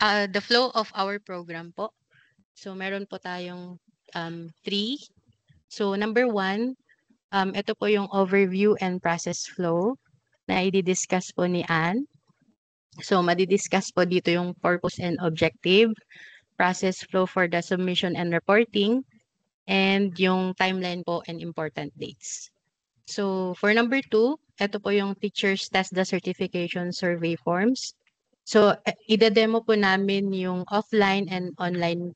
The flow of our program po. So meron po tayong three. So number one, ito po yung overview and process flow na i-discuss po ni Anne. So madi-discuss po dito yung purpose and objective, process flow for the submission and reporting, and yung timeline po and important dates. So for number two, ito po yung teachers test the certification survey forms. So ide-demo po namin yung offline and online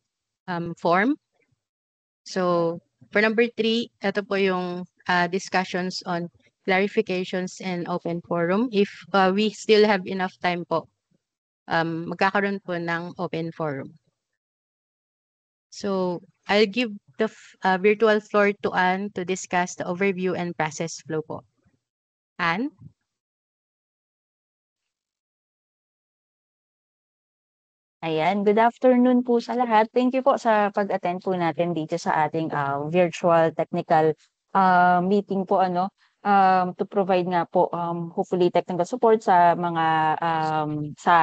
form. So for number three, ito po yung discussions on clarifications and open forum. If we still have enough time po, magkakaroon po ng open forum. So I'll give the virtual floor to Anne to discuss the overview and process flow po. Anne? Ayan, good afternoon po sa lahat. Thank you po sa pag-attend po natin dito sa ating virtual technical meeting po to provide nga po hopefully technical support sa mga sa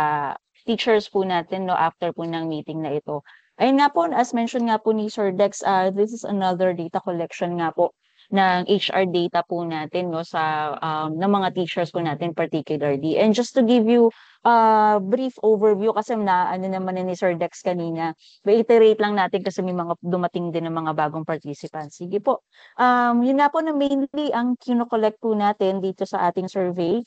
teachers po natin after po ng meeting na ito. Ayun nga po, as mentioned nga po ni Sir Dex, this is another data collection nga po ng HR data po natin sa ng mga teachers po natin particularly. And just to give you brief overview kasi na ano naman ni Sir Dex kanina, i-iterate lang natin kasi may mga dumating din ng mga bagong participants. Sige po. Yun nga po na mainly ang kino-collect po natin dito sa ating survey,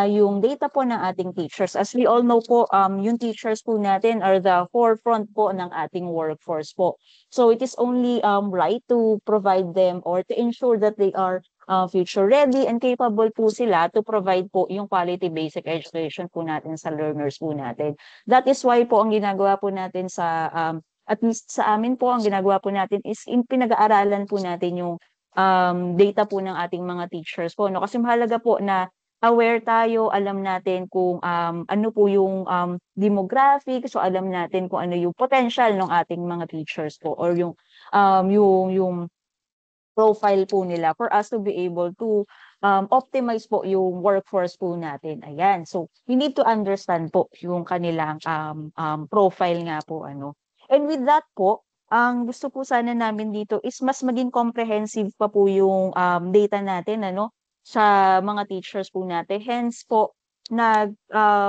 yung data po ng ating teachers. As we all know po, yung teachers po natin are the forefront po ng ating workforce po. So it is only right to provide them or to ensure that they are future ready and capable po sila to provide po yung quality basic education po natin sa learners po natin. That is why po ang ginagawa po natin sa at least sa amin po ang ginagawa po natin is pinag-aaralan po natin yung data po ng ating mga teachers po kasi mahalaga po na aware tayo, alam natin kung ano po yung demographic, so alam natin kung ano yung potential ng ating mga teachers po or yung profile po nila for us to be able to optimize po yung workforce po natin. Ayan. So, we need to understand po yung kanilang profile nga po. And with that po, ang gusto po sana namin dito is mas maging comprehensive pa po yung data natin sa mga teachers po natin. Hence po,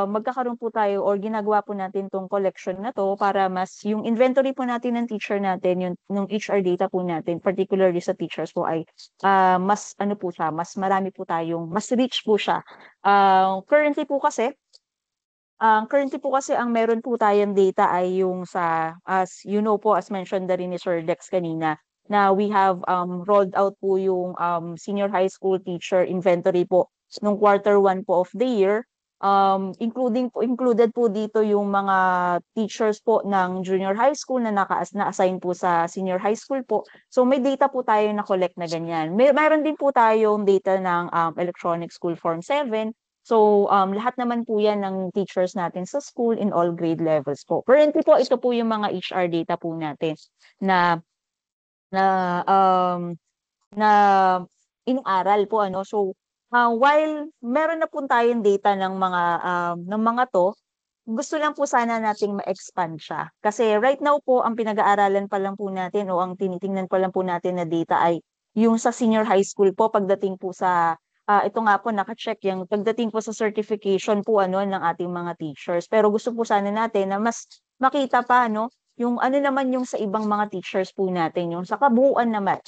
magkakaroon po tayo or ginagawa po natin tong collection na to para mas yung inventory po natin ng teacher natin, yung HR data po natin, particularly sa teachers po ay mas po siya, mas marami po tayong, mas rich po siya. Currently po kasi ang meron po tayong data ay yung sa, as you know po, as mentioned na rin ni Sir Dex kanina, na we have rolled out po yung senior high school teacher inventory po nung Q1 po of the year. Included po dito yung mga teachers po ng junior high school na na-assign po sa senior high school po. So may data po tayo na collect na ganyan. Mayroon din po tayong data ng electronic school form 7. So lahat naman po yan ng teachers natin sa school in all grade levels po. Currently po, ito po yung mga HR data po natin na na na inaral po So while meron na po tayong data ng mga to, gusto lang po sana nating ma-expand siya. Kasi right now po, ang pinag-aaralan pa lang po natin o ang tinitingnan pa lang po natin na data ay yung sa senior high school po pagdating po sa ito nga po naka-check yung pagdating po sa certification po ng ating mga teachers. Pero gusto po sana natin na mas makita pa yung ano naman yung sa ibang mga teachers po natin, yung sa kabuuan naman.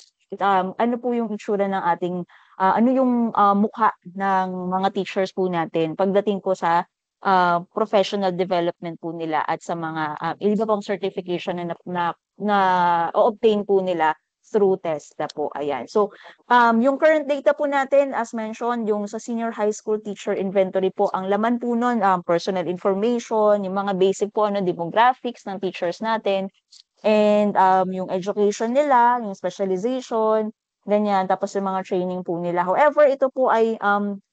Ano po yung itsura ng ating ano yung mukha ng mga teachers po natin pagdating po sa professional development po nila at sa mga iba pang certification na o-obtain po nila through TESDA po. Ayan. So, yung current data po natin, as mentioned, yung sa senior high school teacher inventory po, ang laman po nun, personal information, yung mga basic po, demographics ng teachers natin, and yung education nila, yung specialization, ganyan, tapos yung mga training po nila. However, ito po ay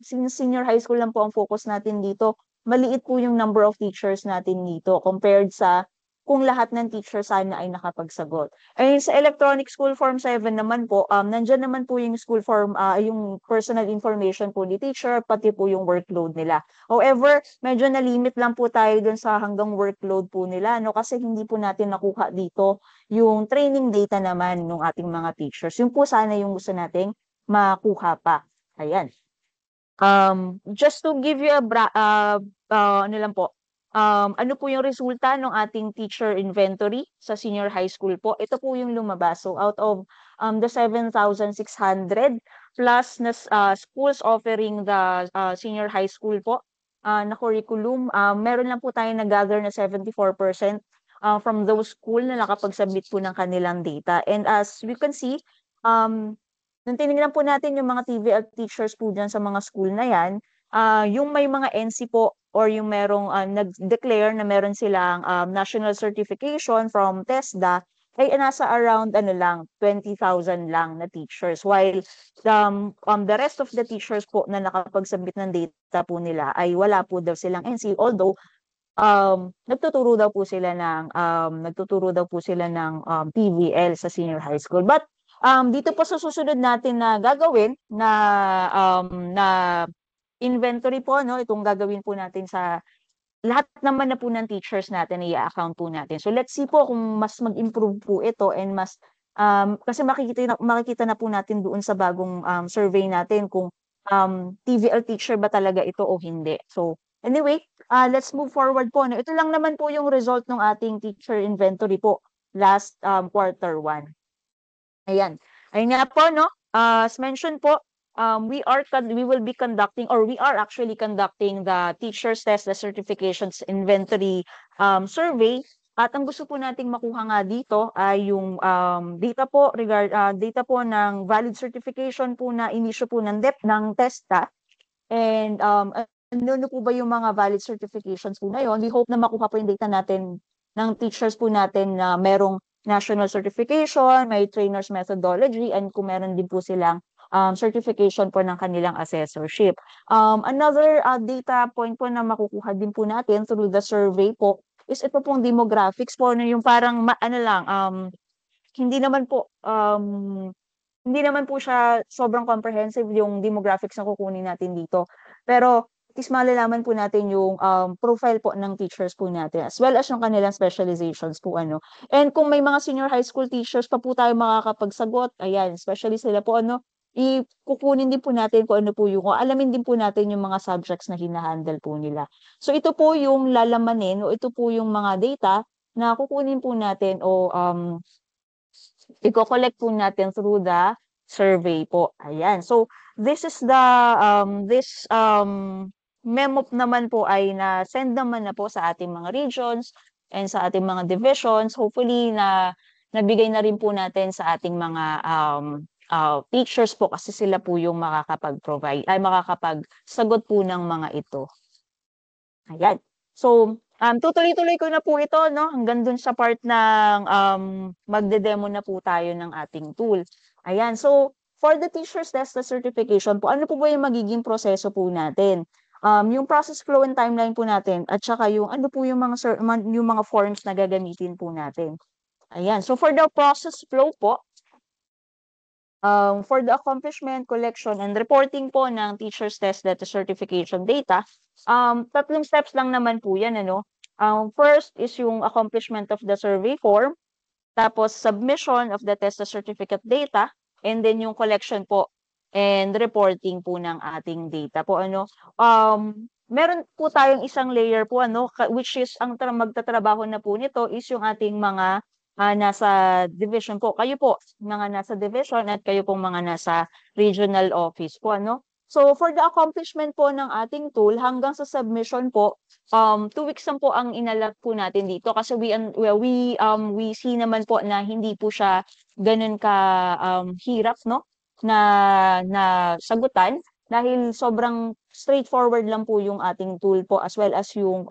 senior high school lang po ang focus natin dito. Maliit po yung number of teachers natin dito compared sa kung lahat ng teacher sana ay nakapagsagot. Ayun sa electronic school form 7 naman po, nandiyan naman po yung school form, yung personal information po ni teacher, pati po yung workload nila. However, medyo na-limit lang po tayo dun sa hanggang workload po nila, no? Kasi hindi po natin nakuha dito yung training data naman ng ating mga teachers. Yung po sana yung gusto nating makuha pa. Ayan. Just to give you a ano lang po, ano po yung resulta ng ating teacher inventory sa senior high school po. Ito po yung lumabas. So out of the 7,600 plus na schools offering the senior high school po na curriculum, meron lang po tayo nag-gather na 74% from those school na nakapag-submit po ng kanilang data. And as we can see, nung tinignan po natin yung mga TVL teachers po dyan sa mga school na yan, yung may mga NC po or yung merong nag-declare na meron silang national certification from TESDA, ay nasa around ano lang, 20,000 lang na teachers. While the rest of the teachers po na nakapag-submit ng data po nila ay wala po daw silang NC. Although, nagtuturo daw po sila ng TVL sa senior high school. But dito po sa susunod natin na gagawin na inventory po, no, itong gagawin po natin sa lahat naman na po ng teachers natin, i-account po natin. So let's see po kung mas mag-improve po ito and mas kasi makikita na po natin doon sa bagong survey natin kung TVL teacher ba talaga ito o hindi. So anyway, let's move forward po. No? Ito lang naman po yung result ng ating teacher inventory po last quarter 1. Ayan. Ayun nga po, no? As mentioned po, we will be conducting or we are actually conducting the teachers test, the certifications inventory survey. At ang gusto po nating makuha nga dito ay yung data po ng valid certification po na inisyu po ng TESDA. And ano po ba yung mga valid certifications po na yun? We hope na makuha po yung data natin ng teachers po natin na merong national certification, may trainer's methodology, and kung meron din po silang certification po ng kanilang assessorship. Another data point po na makukuha din po natin through the survey po is ito pong demographics po, yung parang hindi naman po siya sobrang comprehensive yung demographics na kukunin natin dito. Pero is malalaman po natin yung profile po ng teachers po natin as well as yung kanilang specializations po ano. And kung may mga senior high school teachers pa po tayo makakapagsagot, ayan, especially sila po ano, kukunin din po natin kung ano po yung, alamin din po natin yung mga subjects na hinahandle po nila. So ito po yung lalamanin o ito po yung mga data na kukunin po natin o i-collect po natin through the survey po. Ayan. So this is the memo naman po ay na-send naman na po sa ating mga regions and sa ating mga divisions. Hopefully na nabigay na rin po natin sa ating mga teachers po kasi sila po yung makakapagsagot po ng mga ito. Ayan. So, tutuloy-tuloy ko na po ito, no? Hanggang dun sa part ng magde-demo na po tayo ng ating tool. Ayan. So, for the teacher's test certification po, ano po ba yung magiging proseso po natin? Yung process flow and timeline po natin at saka yung ano po yung mga forms na gagamitin po natin. Ayan. So, for the process flow po, for the accomplishment, collection, and reporting po ng teacher's test data certification data, tatlong steps lang naman po yan, ano? First is yung accomplishment of the survey form, tapos submission of the test certificate data, and then yung collection po and reporting po ng ating data po, ano? Meron po tayong isang layer po, ano, which is ang magtatrabaho na po nito is yung ating mga nasa division po. Kayo po, mga nasa division at kayo pong mga nasa regional office po, ano? So, for the accomplishment po ng ating tool, hanggang sa submission po, 2 weeks lang po ang inalat po natin dito kasi we see naman po na hindi po siya ganun ka hirap, no? Na sagutan dahil sobrang straightforward lang po yung ating tool po as well as yung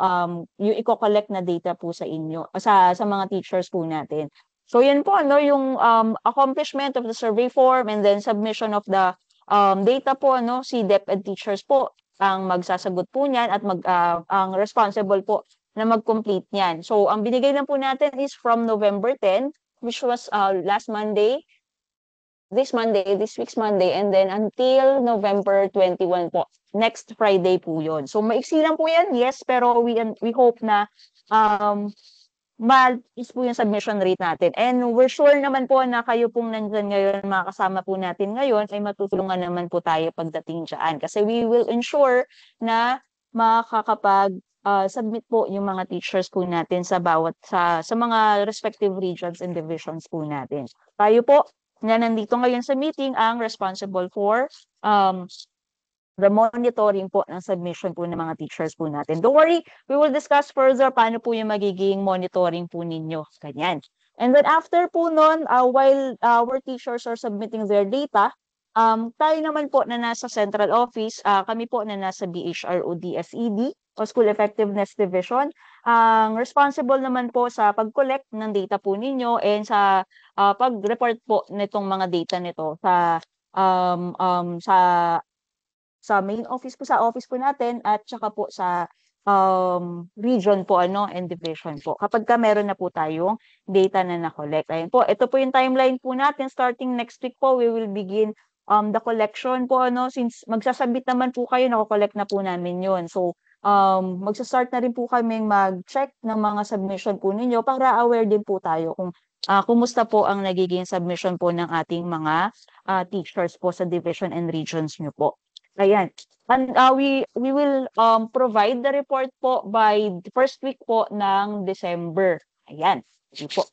i-collect na data po sa inyo sa mga teachers po natin. So yan po ano yung accomplishment of the survey form and then submission of the data po ano si DepEd teachers po ang magsasagot po niyan at ang responsible po na mag-complete niyan. So, ang binigay lang po natin is from November 10, which was last Monday, this week's Monday, and then until November 21 po. Next Friday po yun. So, maiksi lang po yan, yes, pero we hope na is po yung submission rate natin. And we're sure naman po na kayo pong nandyan ngayon, mga kasama po natin ngayon, ay matutulungan naman po tayo pagdating dyan. Kasi we will ensure na submit po yung mga teachers po natin sa mga respective regions and divisions po natin. Tayo po na nandito ngayon sa meeting ang responsible for the monitoring po ng submission po ng mga teachers po natin. Don't worry, we will discuss further paano po yung magiging monitoring po ninyo. Ganyan. And then after po nun, while our teachers are submitting their data, tayo naman po na nasa central office, kami po na nasa BHRO DSED o School Effectiveness Division, ang responsible naman po sa pag-collect ng data po ninyo and sa pag-report po nitong mga data nito sa main office po, sa office po natin at saka po sa region po and division po. Kapag meron na po tayong data na na-collect. Ayun po, ito po yung timeline po natin. Starting next week po, we will begin the collection po since magsasabit naman po kayo, nako-collect na po namin yun. So, magsa-start na rin po kami mag-check ng mga submission po ninyo para aware din po tayo kung kumusta po ang nagiging submission po ng ating mga teachers po sa division and regions nyo po. Ayan. And we will provide the report po by the first week po ng December. Ayan. Sige po.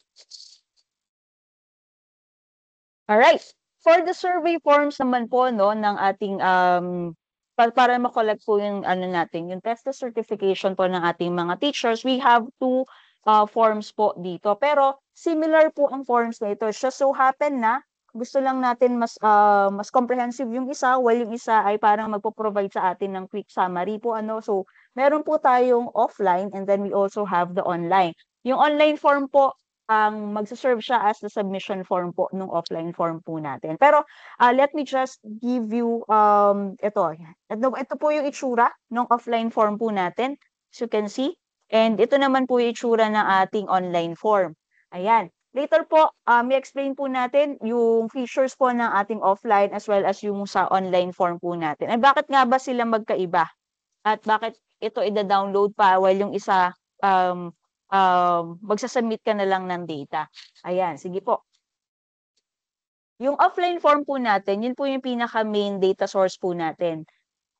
Alright. For the survey forms naman po ng ating para ma-collect po yung natin, yung test certification po ng ating mga teachers, we have two forms po dito. Pero similar po ang forms na ito. Just so happen na gusto lang natin mas comprehensive yung isa, while yung isa ay parang magpo-provide sa atin ng quick summary po So, meron po tayong offline and then we also have the online. Yung online form po, ang magsaserve siya as the submission form po nung offline form po natin. Pero let me just give you ito po yung itsura ng offline form po natin, as you can see. And ito naman po yung itsura ng ating online form. Ayan. Later po, may explain po natin yung features po ng ating offline as well as yung sa online form po natin. At bakit nga ba sila magkaiba? At bakit ito ida-download pa while yung isa magsasubmit ka na lang ng data? Ayan, sige po. Yung offline form po natin, yun po yung pinaka-main data source po natin.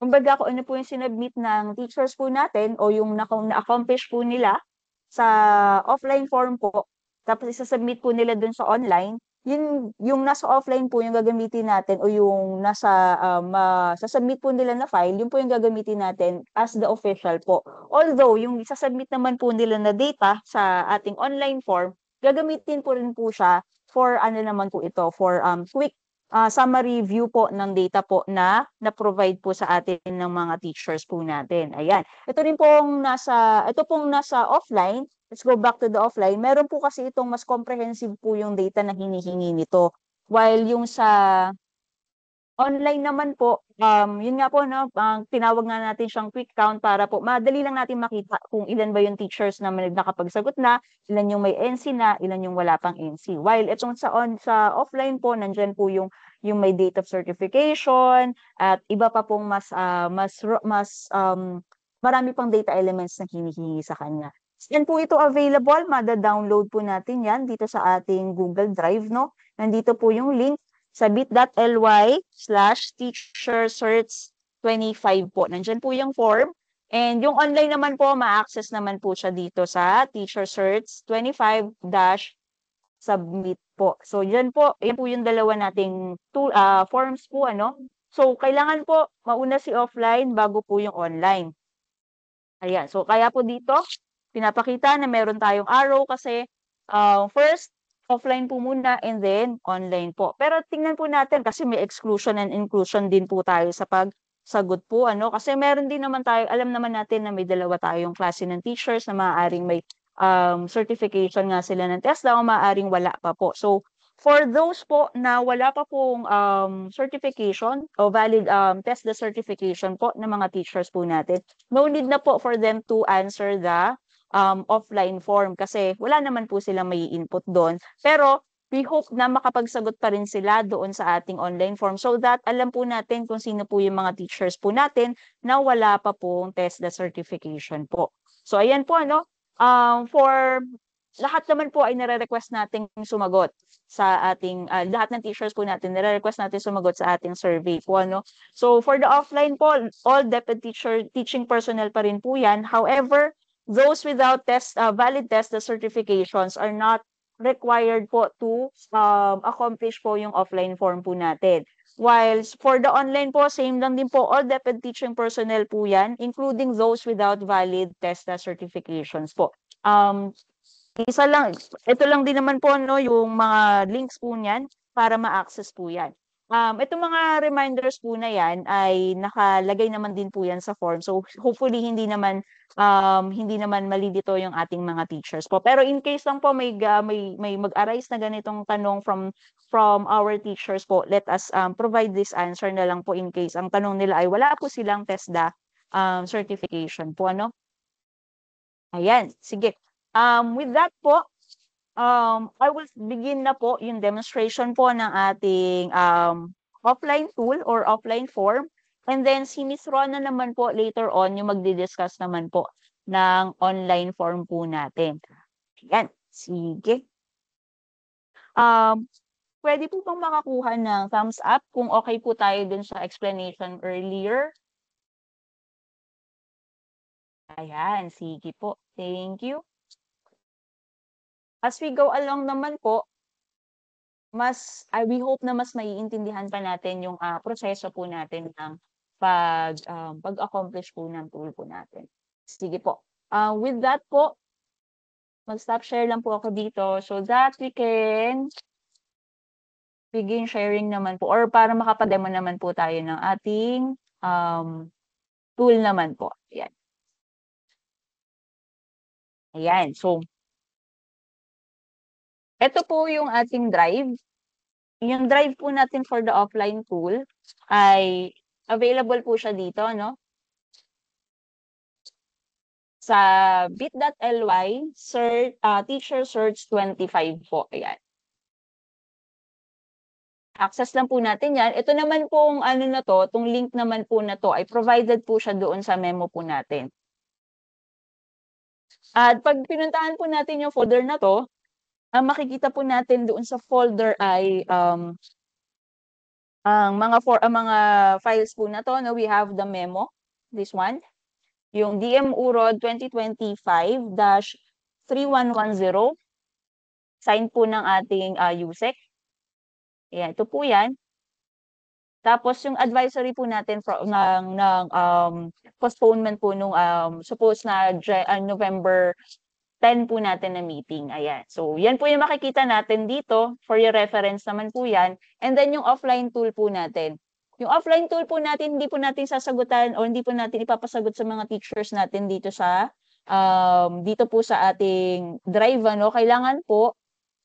Kumbaga kung ano po yung sinubmit ng teachers po natin o yung na-accomplish po nila sa offline form po, tapos isa-submit po nila dun sa online, yung nasa offline po yung gagamitin natin o yung nasa sasubmit po nila na file, yun po yung gagamitin natin as the official po. Although, yung isasubmit naman po nila na data sa ating online form, gagamitin po rin po siya for naman po ito, for quick summary view po ng data po na na-provide po sa atin ng mga teachers po natin. Ayan. Ito pong nasa offline. Let's go back to the offline. Meron po kasi itong mas comprehensive po yung data na hinihingi nito. While yung sa online naman po, yun nga po, tinawag nga natin siyang quick count para po madali lang natin makita kung ilan ba yung teachers na nakapagsagot na, ilan yung may NC na, ilan yung wala pang NC. While itong sa offline po, nandyan po yung may date of certification at iba pa pong marami pang data elements na hinihingi sa kanya. Yan po ito available, mada-download po natin yan dito sa ating Google Drive, Nandito po yung link sa bit.ly/teachersearch25 po. Nandyan po yung form. And yung online naman po, ma-access naman po siya dito sa teachersearch25-submit po. So, yan po yung dalawa nating forms po, So, kailangan po mauna si offline bago po yung online. Ayan. So, kaya po dito, pinapakita na meron tayong arrow kasi first, offline po muna and then online po. Pero tingnan po natin kasi may exclusion and inclusion din po tayo sa pagsagot po. Kasi meron din naman tayo, alam naman natin na may dalawa tayong klase ng teachers na maaaring may certification nga sila ng TESDA o maaaring wala pa po. So, for those po na wala pa pong certification o valid TESDA certification po ng mga teachers po natin, no need na po for them to answer the offline form kasi wala naman po silang mai-input doon. Pero we hope na makapagsagot pa rin sila doon sa ating online form so that alam po natin kung sino po yung mga teachers po natin na wala pa pong TESDA certification po. So ayan po for lahat naman po ay nire-request nating sumagot sa ating lahat ng teachers po natin nire-request natin sumagot sa ating survey po So for the offline po, all deputy teaching personnel pa rin po 'yan. However, those without valid TESDA certifications are not required po to accomplish po yung offline form po natin. While for the online po, same lang din po, all deputy teaching personnel po 'yan, including those without valid TESDA certifications po. Ito lang din naman po yung mga links po niyan para ma-access po 'yan. Itong mga reminders po na 'yan ay nakalagay naman din po 'yan sa form. So hopefully hindi naman malilito yung ating mga teachers po. Pero in case lang po may mag-arise na ganitong tanong from our teachers po, let us provide this answer na lang po in case ang tanong nila ay wala po silang TESDA certification po Ayan, sige. With that po, I will begin na po yung demonstration po ng ating offline tool or offline form. And then si Miss Rona naman po later on yung magdi-discuss naman po ng online form po natin. Ayan, sige. Pwede po bang makakuha ng thumbs up kung okay po tayo dun sa explanation earlier? Ayan, sige po. Thank you. As we go along naman po, we hope na mas maiintindihan pa natin yung proseso po natin ng pag-accomplish po ng tool po natin. Sige po. With that po, mag-stop share lang po ako dito so that we can begin sharing naman po or para makapag-demo naman po tayo ng ating tool naman po. Ayan. Ayan. So, ito po yung ating drive. Yung drive po natin for the offline tool ay available po siya dito, sa bit.ly teacher search 25 po. Ayan. Access lang po natin yan. Ito naman pong itong link naman po na to ay provided po siya doon sa memo po natin. At pag pinuntahan po natin yung folder na to, makikita po natin doon sa folder ay ang mga files po na to, we have the memo, this one, yung DMUROD 2025-3110, sign po ng ating USEC. Ayan, ito po yan. Tapos yung advisory po natin ng postponement po nung suppose na November 10 po natin na meeting. Ayan. So, yan po yung makikita natin dito. For your reference naman po yan. And then yung offline tool po natin. Yung offline tool po natin, hindi po natin sasagutan o hindi po natin ipapasagot sa mga teachers natin dito po sa ating drive. Kailangan po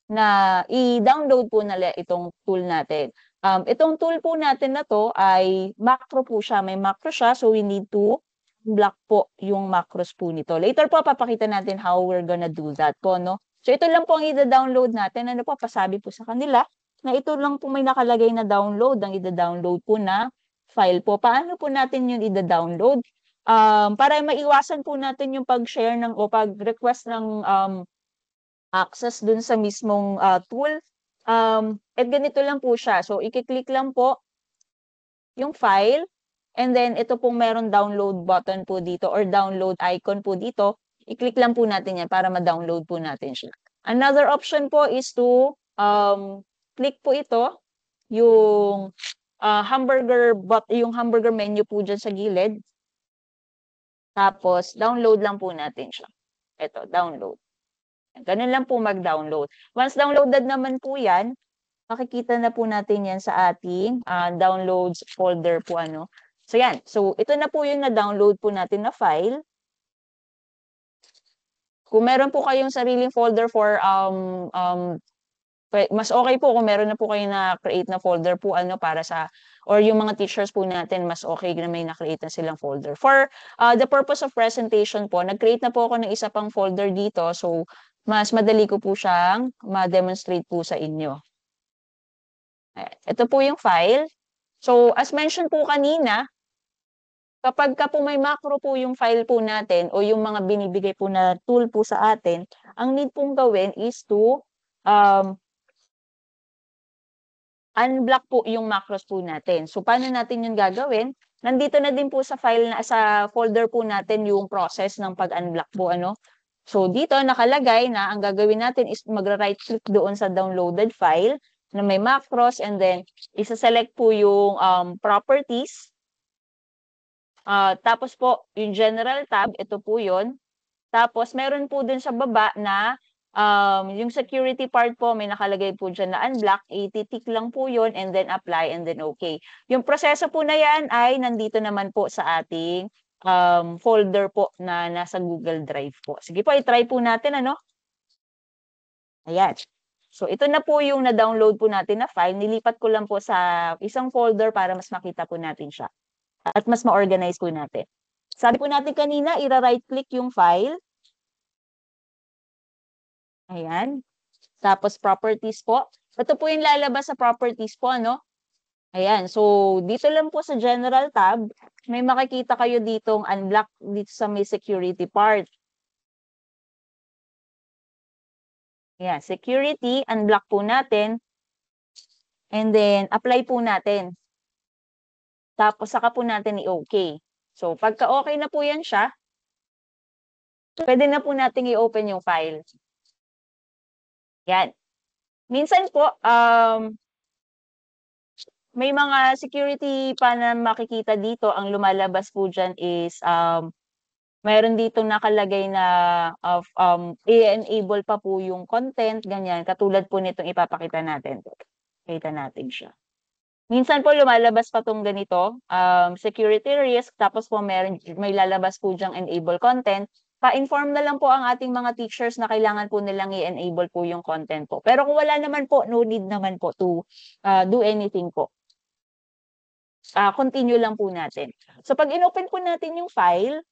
na i-download po nila itong tool natin. Itong tool po natin na to ay macro po siya. May macro siya. So, we need to block po yung macros po nito. Later po, papakita natin how we're gonna do that po, So, ito lang po ang i-download natin. Pasabi po sa kanila na ito lang po may nakalagay na download, ang i-download po na file po. Paano po natin yun i-download? Para maiwasan po natin yung pag-share o pag-request ng access dun sa mismong tool. Ganito lang po siya. So, i-click lang po yung file. And then, ito pong meron download button po dito or download icon po dito. I-click lang po natin yan para ma-download po natin siya. Another option po is to click po ito, yung hamburger menu po dyan sa gilid. Tapos, download lang po natin siya. Ito, download. Ganun lang po mag-download. Once downloaded naman po yan, makikita na po natin yan sa ating downloads folder po So yan. So ito na po yung na-download po natin na file. Kung meron po kayong sariling folder for Mas okay po kung meron na po kayo na create na folder po ano para sa or yung mga teachers po natin mas okay na may na-create na silang folder. For the purpose of presentation po, nag-create na po ako ng isa pang folder dito. So, mas madali ko po siyang ma-demonstrate po sa inyo. Ito po yung file. So, as mentioned po kanina, kapag ka po may macro po yung file po natin o yung mga binibigay po na tool po sa atin, ang need pong gawin is to unblock po yung macros po natin. So, paano natin yun gagawin? Nandito na din po sa file na sa folder po natin yung process ng pag-unblock po ano. So, dito nakalagay na ang gagawin natin is magra-right click doon sa downloaded file na may macros and then isa-select po yung properties. Tapos po, yung general tab, ito po yun. Tapos, meron po dun sa baba na yung security part po, may nakalagay po dyan na unblock, ititik lang po yun and then apply and then okay. Yung proseso po na yan ay nandito naman po sa ating folder po na nasa Google Drive po. Sige po, i-try po natin ano. Ayan. So, ito na po yung na-download po natin na file. Nilipat ko lang po sa isang folder para mas makita po natin siya. At mas ma-organize po natin. Sabi po natin kanina, ira-right click yung file. Ayan. Tapos properties po. Ito po yung lalabas sa properties po, ano? Ayan. So, dito lang po sa general tab, may makikita kayo ditong unblock dito sa may security part. Ayan. Security, unblock po natin. And then, apply po natin. Tapos, saka po natin i-okay. So, pagka okay na po yan siya, pwede na po natin i-open yung file. Yan. Minsan po, may mga security pa na makikita dito. Ang lumalabas po dyan is, mayroon dito nakalagay na i-enable pa po yung content, ganyan. Katulad po nitong ipapakita natin. Kita natin siya. Minsan po lumalabas pa tong ganito, security risk, tapos po may lalabas po dyang enable content. Pa-inform na lang po ang ating mga teachers na kailangan po nilang i-enable po yung content po. Pero kung wala naman po, no need naman po to do anything po. Continue lang po natin. So pag inopen po natin yung file,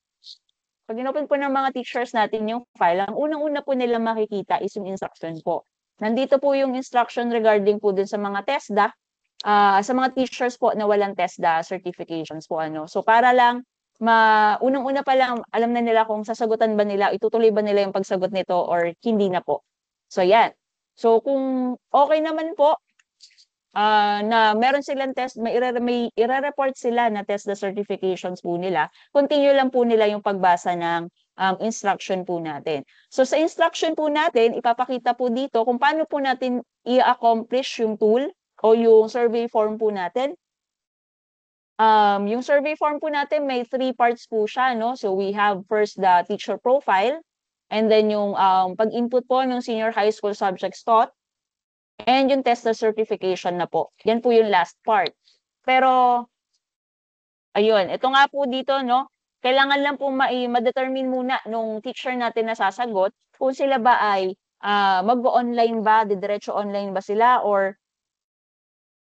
pag inopen po ng mga teachers natin yung file, ang unang-una po nila makikita is yung instruction po. Nandito po yung instruction regarding po dun sa mga TESDA, sa mga teachers po na walang TESDA certifications po ano. So para lang unang-una pa lang alam na nila kung sasagutan ba nila, itutuloy ba nila yung pagsagot nito or hindi na po. So yan. So kung okay naman po na meron silang test, may ire-report sila na TESDA certifications po nila, continue lang po nila yung pagbasa ng instruction po natin. So sa instruction po natin, ipapakita po dito kung paano po natin i-accomplish yung tool o yung survey form po natin. Yung survey form po natin, may 3 parts po siya, no? So we have first the teacher profile, and then yung pag-input po ng senior high school subjects taught, and yung TESDA certification na po. Yan po yung last part. Pero, ayun, ito nga po dito, no? Kailangan lang po ma-determine muna nung teacher natin na sasagot kung sila ba ay mag-online ba, diretso online ba sila, or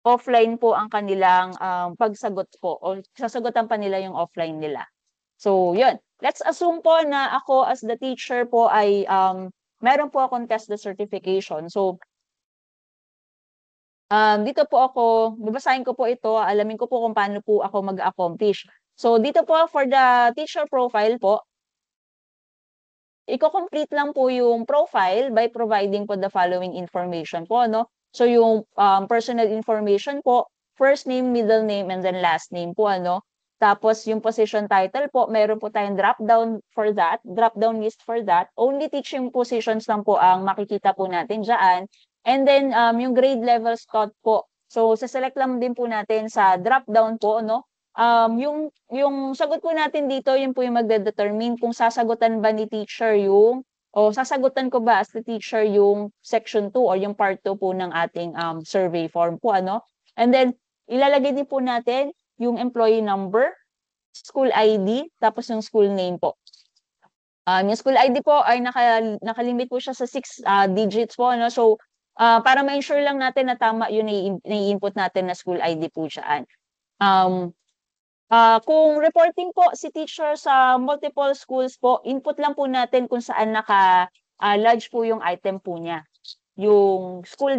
offline po ang kanilang pagsagot po, o sasagutan pa nila yung offline nila. So, yun. Let's assume po na ako as the teacher po ay meron po akong TESDA certification. So, dito po ako, babasahin ko po ito, alamin ko po kung paano po ako mag-accomplish. So, dito po for the teacher profile po, i-complete lang po yung profile by providing po the following information po, no? So, yung personal information po, first name, middle name, and then last name po, ano? Tapos, yung position title po, meron po tayong drop-down for that, drop-down list for that. Only teaching positions lang po ang makikita po natin dyan. And then, yung grade levels taught po. So, sa-select lang din po natin sa drop-down po, no? Yung sagot po natin dito, yun po yung magde-determine kung sasagutan ba ni teacher yung, o sasagutan ko ba as the teacher yung section 2 or yung part 2 po ng ating survey form po, ano? And then, ilalagay din po natin yung employee number, school ID, tapos yung school name po. Yung school ID po ay nakalimit po siya sa 6 digits po, no? So, para ma-ensure lang natin na tama yung nai-input natin na school ID po dyan. Kung reporting po si teacher sa multiple schools po, input lang po natin kung saan naka-lodge po yung item po niya. Yung school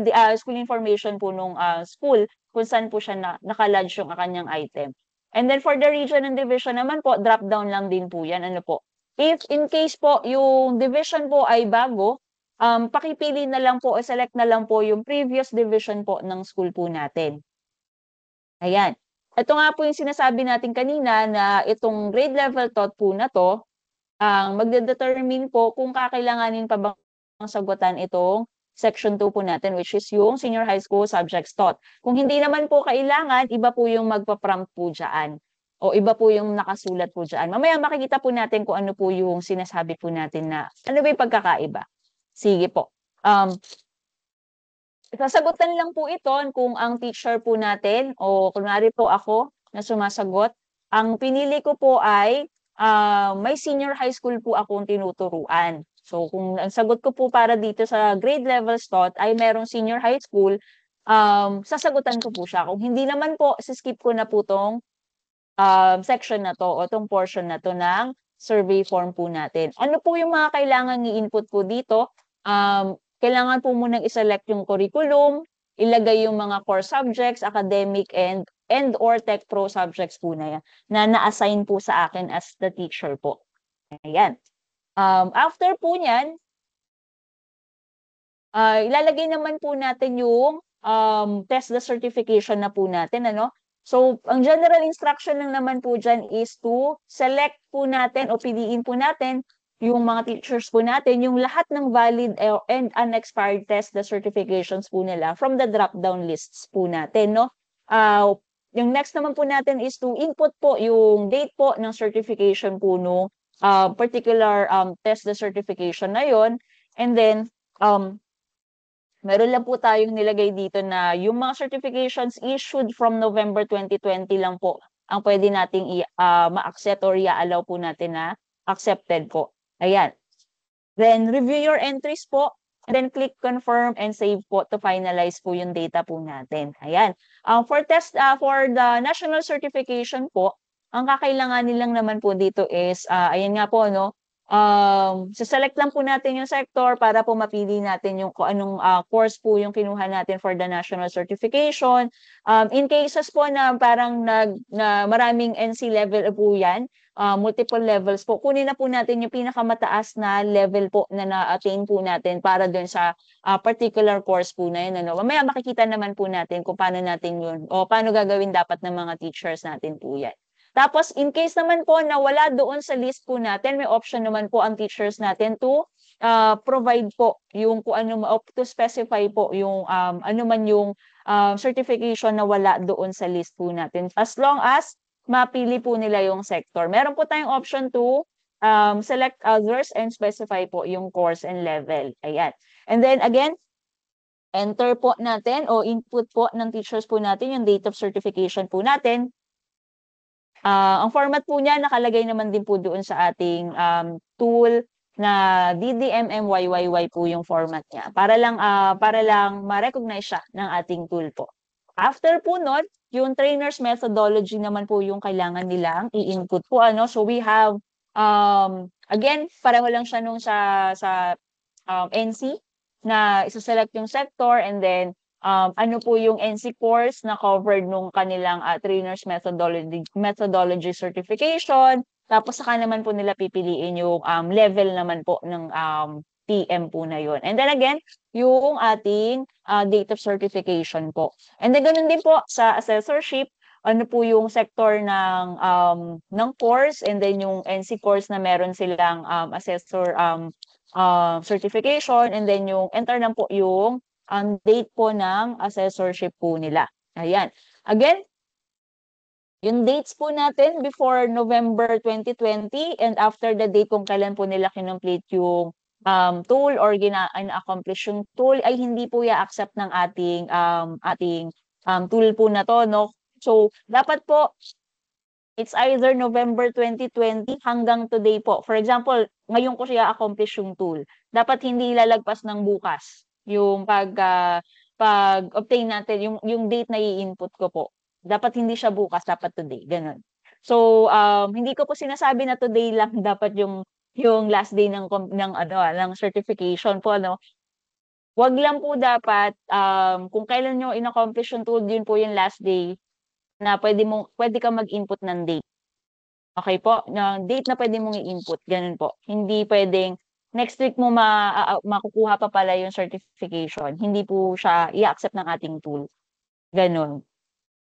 information po nung school, kung saan po siya naka-lodge yung kanyang item. And then for the region and division naman po, drop down lang din po yan. Ano po? If in case po yung division po ay bago, pakipili na lang po o select na lang po yung previous division po ng school po natin. Ayan. Ito nga po yung sinasabi natin kanina na itong grade level taught po na to, ang magde-determine po kung kakailanganin pa bang sagutan itong section 2 po natin, which is yung senior high school subjects taught. Kung hindi naman po kailangan, iba po yung magpa-prompt po dyan. O iba po yung nakasulat po dyan. Mamaya makikita po natin kung ano po yung sinasabi po natin na ano ba yung pagkakaiba. Sige po. Sasagutan lang po ito kung ang teacher po natin o kunwari po ako na sumasagot, ang pinili ko po ay may senior high school po akong tinuturuan. So kung ang sagot ko po para dito sa grade levels taught ay merong senior high school, sasagutan ko po siya. Kung hindi naman po, skip ko na po tong section na to o tong portion na to ng survey form po natin. Ano po yung mga kailangan i-input po dito? Kailangan po munang i-select yung curriculum, ilagay yung mga core subjects, academic and or tech pro subjects po na yan, na na-assign po sa akin as the teacher po. Ayan. After po niyan, ilalagay naman po natin yung test the certification na po natin, ano? So, ang general instruction lang naman po dyan is to select po natin o piliin po natin yung mga teachers po natin, yung lahat ng valid and unexpired test, the certifications po nila from the drop-down lists po natin, no? Yung next naman po natin is to input po yung date po ng certification po no particular test, the certification na yon. And then, meron lang po tayong nilagay dito na yung mga certifications issued from November 2020 lang po ang pwede nating ma-accept or i-allow po natin na accepted po. Ayan. Then, review your entries po. And then, click confirm and save po to finalize po yung data po natin. Ayan. For the national certification po, ang kakailanganin lang naman po dito is, ayan nga po, no? Select lang po natin yung sector para po mapili natin yung kung anong course po yung kinuha natin for the national certification. In cases po na parang na maraming NC level po yan, multiple levels po, kunin na po natin yung pinakamataas na level po na na-attain po natin para dun sa particular course po na yun. Ano? Mamaya makikita naman po natin kung paano natin yun o paano gagawin dapat ng mga teachers natin po yan. Tapos, in case naman po na wala doon sa list po natin, may option naman po ang teachers natin to provide po yung kung ano, to specify po yung ano man yung certification na wala doon sa list po natin. As long as mapili po nila yung sector. Meron po tayong option to select others and specify po yung course and level. Ayan. And then again, enter po natin o input po ng teachers po natin yung date of certification po natin. Ang format po niya nakalagay naman din po doon sa ating tool na DDMMYYY po yung format niya para lang ma-recognize siya ng ating tool po. After po nun, yung trainer's methodology naman po yung kailangan nilang i-input po, ano. So we have again, pareho lang siya nung sa NC na isa-select yung sector and then ano po yung NC course na covered nung kanilang trainer's methodology certification. Tapos saka naman po nila pipiliin yung level naman po ng TM po na yun. And then again, yung ating date of certification po. And then ganun din po sa assessorship, ano po yung sector ng course and then yung NC course na meron silang assessor certification and then yung enter lang po yung date po ng assessorship po nila. Ayan. Again, yung dates po natin before November 2020 and after the date kung kailan po nila kinomplete yung tool or accomplish yung tool ay hindi po i-accept ng ating tool po na to, no? So, dapat po it's either November 2020 hanggang today po. For example, ngayon ko siya accomplish yung tool. Dapat hindi lalagpas ng bukas yung pag-obtain natin, yung date na i-input ko po. Dapat hindi siya bukas, dapat today, ganun. So, hindi ko po sinasabi na today lang dapat yung last day ng certification po, ano. Wag lang po dapat, kung kailan niyo in-accomplish yung tool, yun po yung last day na pwede kang mag-input ng date. Okay po? Na date na pwede mong i-input, ganun po. Hindi puwedeng next week mo makukuha pa pala yung certification, hindi po siya i-a-accept ng ating tool, gano'n.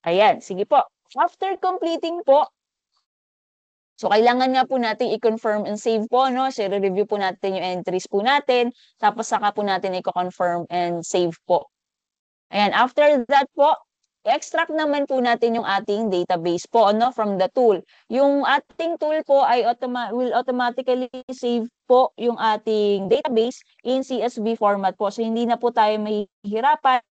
Ayan, sige po. After completing po, so kailangan nga po nating i-confirm and save po, 'no? So i-re-review po natin yung entries po natin, tapos saka po natin i-co-confirm and save po. Ayan, after that po, i-extract naman po natin yung ating database po, ano, from the tool. Yung ating tool po ay will automatically save po yung ating database in CSV format po. So hindi na po tayo mahihirapan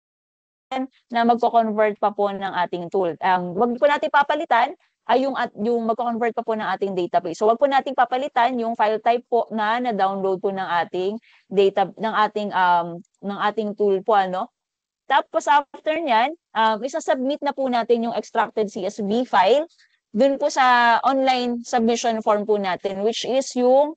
na magko-convert pa po ng ating tool. Wag po natin papalitan ay yung magko-convert pa po ng ating database. So wag po nating papalitan yung file type po na na-download po ng ating ng ating tool po, ano. Tapos after niyan, isa-submit na po natin yung extracted CSV file dun po sa online submission form po natin, which is yung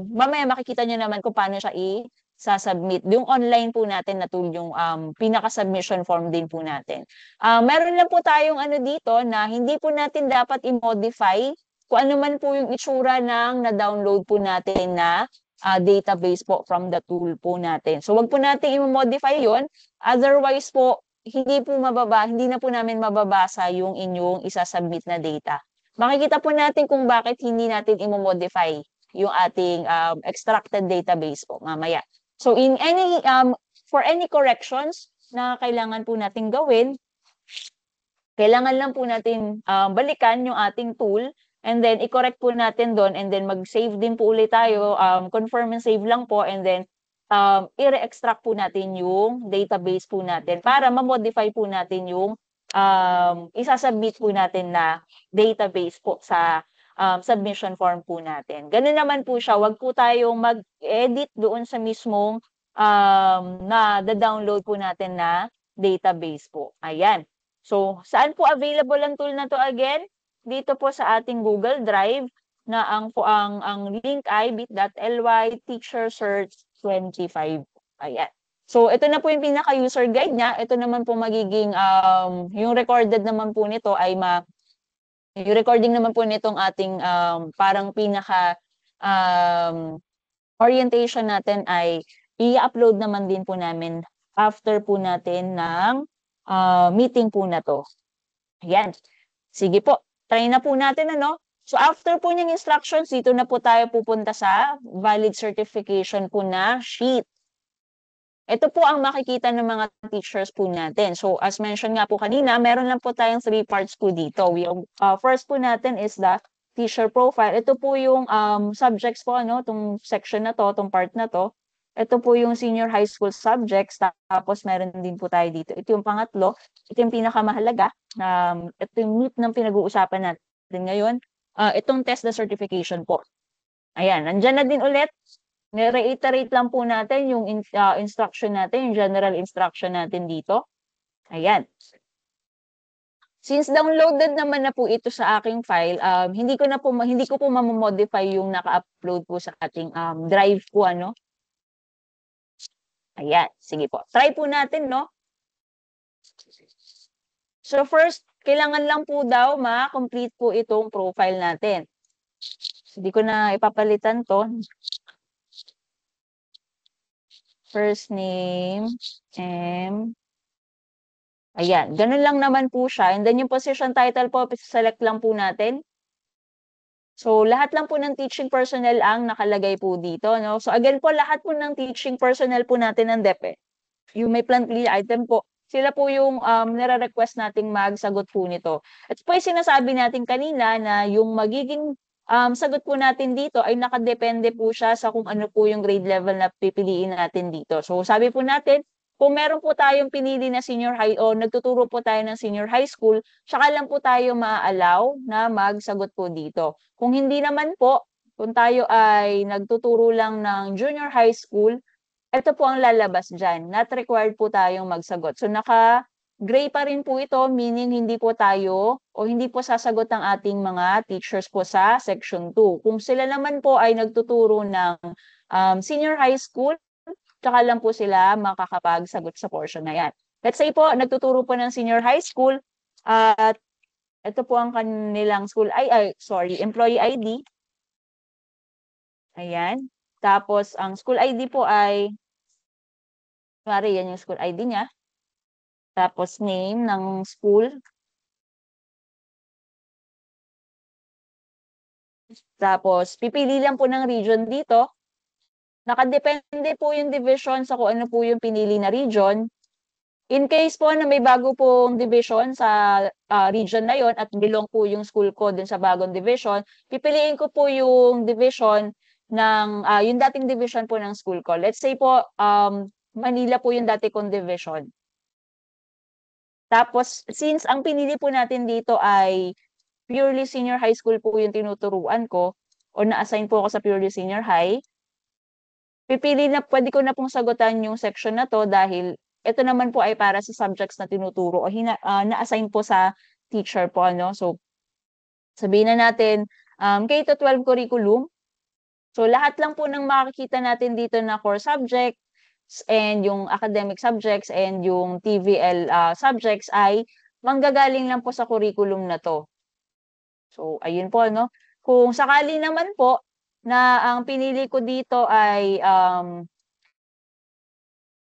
mamaya makikita niyo naman kung paano siya i-sa-submit. Yung online po natin na tool yung pinaka-submission form din po natin. Meron lang po tayong ano dito na hindi po natin dapat i-modify kung ano man po yung itsura ng na-download po natin na database po from the tool po natin. So wag po natin i-modify 'yon. Otherwise po, hindi na po namin mababasa yung inyong isa-submit na data. Makikita po natin kung bakit hindi natin i-modify yung ating extracted database po mamaya. So for any corrections na kailangan po nating gawin, kailangan lang po natin balikan yung ating tool and then i-correct po natin doon and then mag-save din po ulit tayo, confirm and save lang po and then i-re-extract po natin yung database po natin para ma-modify po natin yung isa-submit po natin na database po sa submission form po natin. Ganun naman po siya, wag po tayong mag-edit doon sa mismong na download po natin na database po. Ayan. So, saan po available ang tool na to again? Dito po sa ating Google Drive na ang link ay bit.ly teacher search 25. Ayan. So, ito na po yung pinaka-user guide niya. Ito naman po magiging, yung recorded naman po nito ay yung recording naman po nitong ating parang pinaka orientation natin ay i-upload naman din po namin after po natin ng meeting po na to. Ayan. Sige po, try na po natin, ano. So after po niyang instructions, dito na po tayo pupunta sa valid certification po na sheet. Ito po ang makikita ng mga teachers po natin. So as mentioned nga po kanina, meron lang po tayong 3 parts po dito. First po natin is the teacher profile. Ito po yung subjects po, ano, itong section na to, itong part na to. Ito po yung senior high school subjects. Tapos meron din po tayo dito. Ito yung pangatlo. Ito yung pinakamahalaga. Ito yung meat ng pinag-uusapan natin ngayon. Itong test the certification po. Ayan, nandyan na din ulit. Reiterate lang po natin yung instruction natin, yung general instruction natin dito. Ayan. Since downloaded naman na po ito sa aking file, hindi ko po mamomodify yung naka-upload po sa ating drive po, ano. Ayan, sige po. Try po natin, no? So first, kailangan lang po daw ma-complete po itong profile natin. Hindi ko na ipapalitan to. First name, M. Ayan, ganun lang naman po siya. And then yung position title po, select lang po natin. So, lahat lang po ng teaching personnel ang nakalagay po dito, no? So, again po, lahat po ng teaching personnel po natin ng DepEd, yung may plant clear item po, sila po yung nire-request nating magsagot po nito. At po yung sinasabi natin kanina na yung magiging sagot po natin dito ay nakadepende po siya sa kung ano po yung grade level na pipiliin natin dito. So sabi po natin, kung meron po tayong pinili na senior high o nagtuturo po tayo ng senior high school, saka lang po tayo ma-allow na magsagot po dito. Kung hindi naman po, kung tayo ay nagtuturo lang ng junior high school, ito po ang lalabas diyan. Not required po tayong magsagot. So naka-gray pa rin po ito, meaning hindi po tayo o hindi po sasagot ang ating mga teachers po sa section 2. Kung sila naman po ay nagtuturo ng senior high school, tsaka lang po sila makakapagsagot sa portion na yan. Let's say po, nagtuturo po ng senior high school at ito po ang kanilang school, employee ID. Ayan. Tapos, ang school ID po ay, kunwari, yan yung school ID niya. Tapos, name ng school. Tapos, pipili lang po ng region dito. Nakadepende po yung division sa kung ano po yung pinili na region. In case po na may bago pong division sa region na yon at belong po yung school ko dun sa bagong division, pipiliin ko po yung division ng yung dating division po ng school ko. Let's say po Manila po yung dati kong division. Tapos since ang pinili po natin dito ay purely senior high school po yung tinuturuan ko o na-assign po ako sa purely senior high, pwede ko na pong sagutan yung section na to dahil ito naman po ay para sa subjects na tinuturo o na-assign po sa teacher po, ano. So, sabihin na natin, K-12 curriculum. So, lahat lang po ng makikita natin dito na core subjects and yung academic subjects and yung TVL subjects ay manggagaling lang po sa curriculum na to. So, ayun po, no. Kung sakali naman po na ang pinili ko dito ay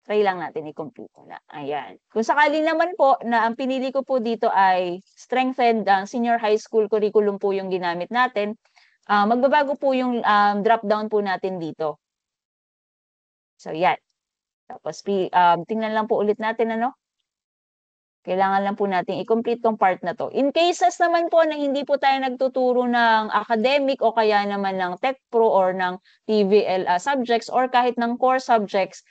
try lang natin i-complete na. Ayan. Kung sakali naman po na ang pinili ko po dito ay strengthened senior high school curriculum po yung ginamit natin, magbabago po yung drop down po natin dito. So, yan. Tapos, tingnan lang po ulit natin, ano? Kailangan lang po natin i-complete tong part na to. In cases naman po na hindi po tayo nagtuturo ng academic o kaya naman ng Tech Pro or ng TVL subjects or kahit ng core subjects,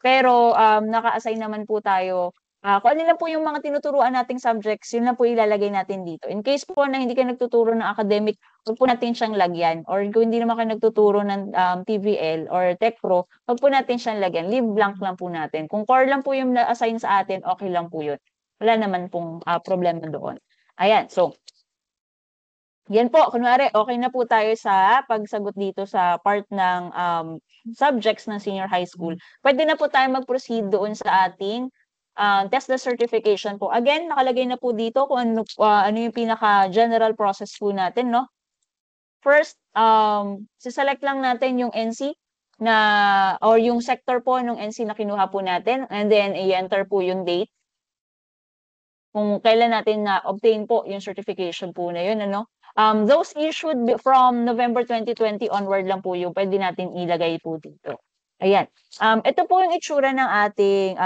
pero naka-assign naman po tayo. Kung ano lang po yung mga tinuturuan nating subjects, yun lang po ilalagay natin dito. In case po na hindi kayo nagtuturo ng academic, huwag po natin siyang lagyan. Or kung hindi naman kayo nagtuturo ng TVL or Tech Pro, huwag po natin siyang lagyan. Leave blank lang po natin. Kung core lang po yung na-assign sa atin, okay lang po yun. Wala naman pong problema doon. Ayan, so, yan po, kunwari, okay na po tayo sa pagsagot dito sa part ng subjects ng senior high school. Pwede na po tayo mag-proceed doon sa ating test the certification po. Again, nakalagay na po dito kung ano yung pinaka-general process po natin, no? First, siselect lang natin yung NC or yung sector po ng NC na kinuha po natin, and then i-enter po yung date kung kailan natin na-obtain po yung certification po na yun, ano. Those issued from November 2020 onward lang po yung pwede natin ilagay po dito. Ayan. Ito po yung itsura ng ating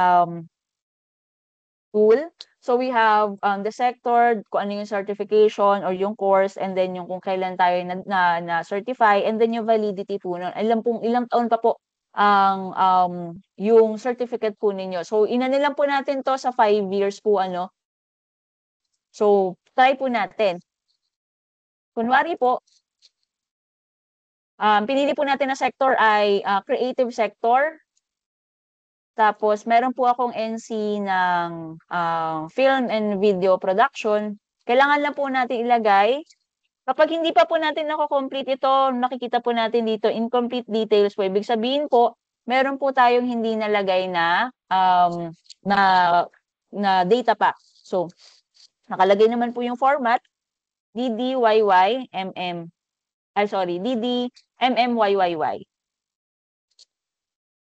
tool. So we have the sector, kung ano yung certification or yung course, and then yung kung kailan tayo na-certify, and then yung validity po nun. Ilang taon pa po ang yung certificate po ninyo. So inano lang po natin to sa 5 years po, ano. So, try po natin. Kunwari po, pinili po natin na sector ay creative sector. Tapos, meron po akong NC ng film and video production. Kailangan lang po natin ilagay. Kapag hindi pa po natin nako-complete ito, nakikita po natin dito, incomplete details po. Ibig sabihin po, meron po tayong hindi nalagay na data pa. So, nakalagay naman po yung format, DDYYMM. DDMMYYY.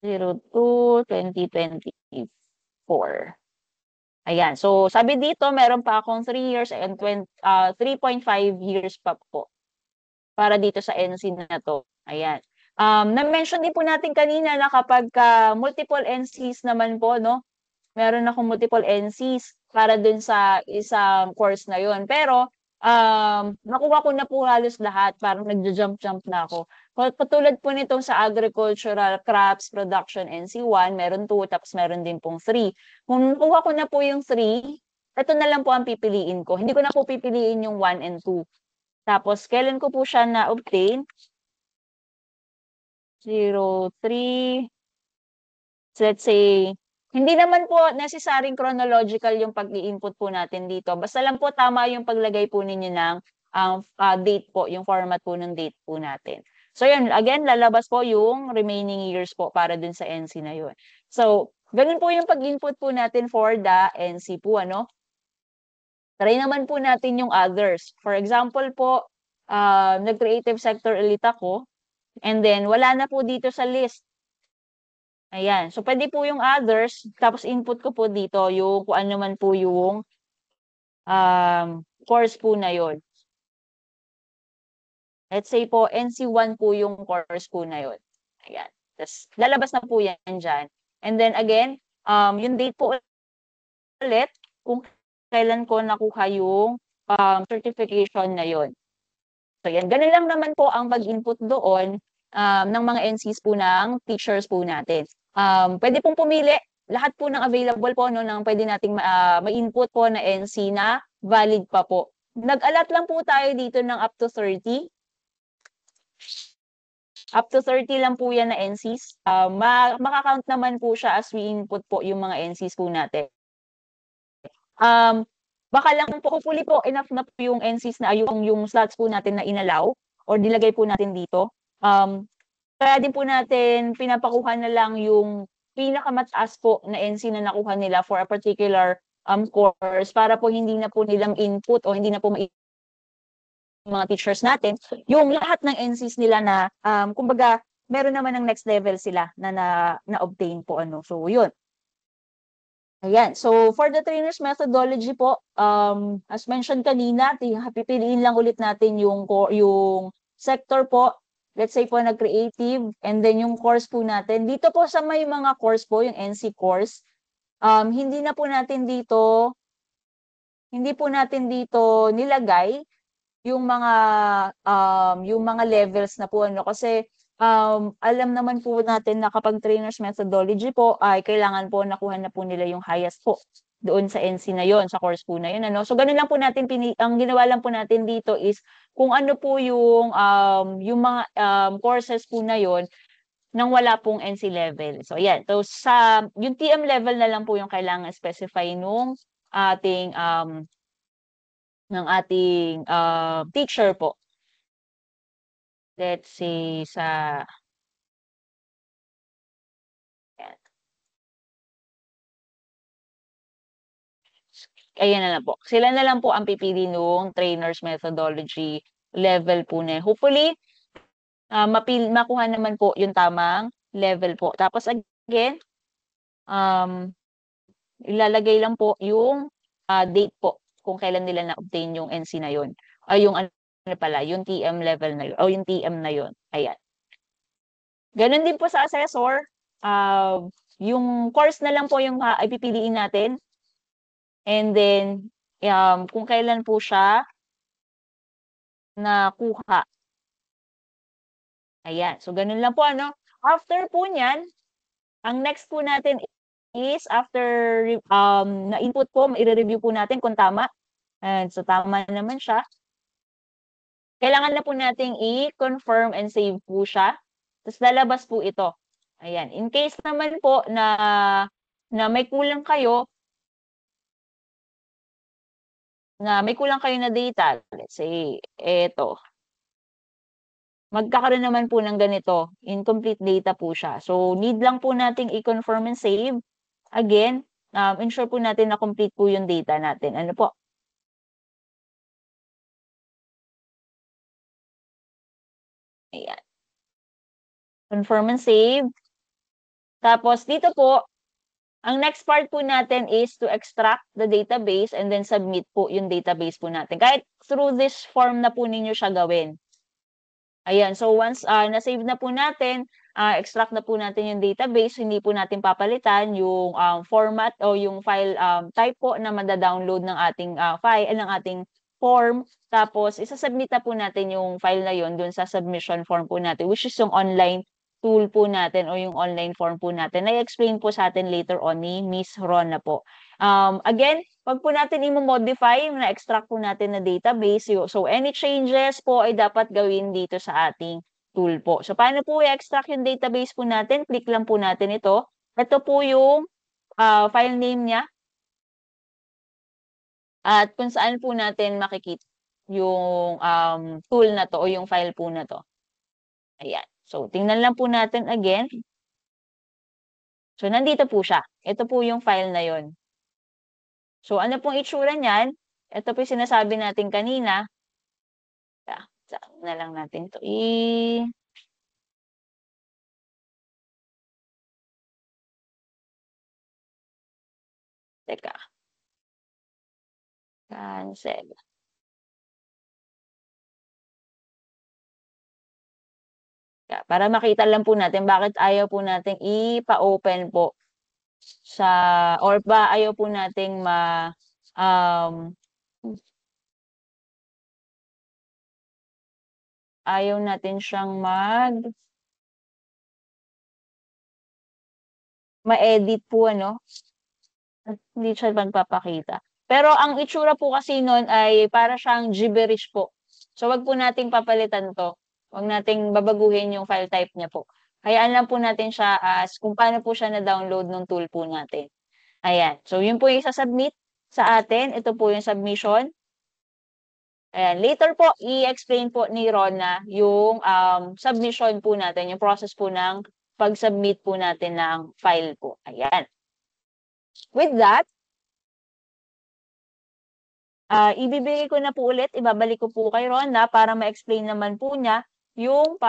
02/2024. Ayan. So, sabi dito, meron pa akong 3 years and 3.5 years pa po para dito sa NC na to. Ayan. Na-mention din po natin kanina na kapag multiple NCs naman po, no? Meron akong multiple NCs para dun sa isang course na yun. Pero, nakuha ko na po halos lahat. Parang nagja-jump-jump na ako. Katulad po nitong sa Agricultural Crops Production NC1, meron 2, tapos meron din pong 3. Kung nakuha ko na po yung 3, ito na lang po ang pipiliin ko. Hindi ko na po pipiliin yung 1 and 2. Tapos, kailan ko po siya na-obtain? 03 let's say, hindi naman po necessaryong chronological yung pag-i-input po natin dito. Basta lang po tama yung paglagay po ninyo ng date po, yung format po ng date po natin. So yun, again, lalabas po yung remaining years po para dun sa NC na yun. So, ganun po yung pag-input po natin for the NC po, ano? Try naman po natin yung others. For example po, nag-creative sector ulit ako, and then wala na po dito sa list. Ayan. So, pwede po yung others, tapos input ko po dito yung kung ano man po yung course po na yon. Let's say po, NC1 po yung course po na yon. Ayan. Tapos, lalabas na po yan dyan. And then again, yung date po ulit, kung kailan ko nakuha yung certification na yon. So, yan. Ganun lang naman po ang pag-input doon ng mga NCs po ng teachers po natin. Pwede pong pumili lahat po ng available po no ng pwede nating ma-input po na NC na valid pa po. Nag-allot lang po tayo dito ng up to 30. Up to 30 lang po yan na NCs. Makakount naman po siya as we input po yung mga NCs po natin. Baka lang po, hopefully po, enough na po yung NCs na yung slots po natin na inalaw or nilagay po natin dito. Kaya din po natin pinapakuha na lang yung pinakamataas po na NC na nakuha nila for a particular course para po hindi na po nilang input o hindi na po mga teachers natin yung lahat ng NCs nila na kumbaga meron naman ng next level sila na obtain po ano. So yun. Ayan. So for the trainers methodology po, as mentioned kanina, pipiliin lang ulit natin yung sector po. Let's say po nag-creative and then yung course po natin. Dito po sa may mga course po, yung NC course, hindi po natin dito nilagay yung mga levels na po ano kasi alam naman po natin na kapag trainers methodology po ay kailangan po nakuha na po nila yung highest po doon sa NC na yon, sa course po na yun ano. So ganun lang po natin ang ginawa lang po natin dito is kung ano po yung mga courses po na yon nang wala pong NC level. So ayan. So sa yung TM level na lang po yung kailangan specify nung ating ng ating teacher po. Let's say sa ayan na lang po. Sila na lang po ang pipili nung trainers methodology level po na. Hopefully, makuha naman po yung tamang level po. Tapos again, ilalagay lang po yung date po kung kailan nila na-obtain yung NC na yun. Ay yung yung TM level na yun. O yung TM na yun. Ayan. Ganun din po sa assessor. Yung course na lang po yung ipipiliin natin. And then, kung kailan po siya nakuha. Ayan. So, ganun lang po, ano. After po niyan, ang next po natin is after na-input po, i-review po natin kung tama. And so, tama naman siya. Kailangan na po nating i-confirm and save po siya. Tapos, lalabas po ito. Ayan. In case naman po na may kulang kayo, na data, let's say, eto. Magkakaroon naman po ng ganito, incomplete data po siya. So, need lang po nating i-confirm and save. Again, ensure po natin na complete po yung data natin. Ano po? Ayan. Confirm and save. Tapos, dito po, ang next part po natin is to extract the database and then submit po yung database po natin. Kahit through this form na po ninyo siya gawin. Ayan. So, once na-save na po natin, extract na po natin yung database, hindi po natin papalitan yung format o yung file type po na mada-download ng ating file, ng ating form. Tapos, isa-submit na po natin yung file na yon dun sa submission form po natin, which is yung online tool po natin o yung online form po natin. Na-explain po sa atin later on ni Miss Rona po. Again, pag po natin i-modify, na-extract po natin na database. So, any changes po ay dapat gawin dito sa ating tool po. So, paano po i-extract yung database po natin? Click lang po natin ito. ito po yung file name niya at kung saan po natin makikita yung tool na to o yung file po na to. Ayan. So, tingnan lang po natin again. So, nandito po siya. Ito po yung file na yon. So, ano pong itsura niyan? Ito po yung sinasabi natin kanina. Saan na lang natin to Teka. Cancel. Para makita lang po natin bakit ayaw po nating ipa-open po sa or ba ayaw po nating um, ayaw natin siyang ma-edit po ano, at hindi siya magpapakita. Pero ang itsura po kasi nun ay para siyang gibberish po. So, wag po nating papalitan 'to. Wag nating babaguhin yung file type niya po. Hayaan lang po natin siya as kung paano po siya na-download nung tool po natin. Ayan. So, yun po yung isa-submit sa atin. Ito po yung submission. Ayan. Later po, i-explain po ni Rona yung submission po natin, yung process po ng pag-submit po natin ng file po. Ayan. With that, ibibigay ko na po ulit, ibabalik ko po kay Rhonda para ma-explain naman po niya yung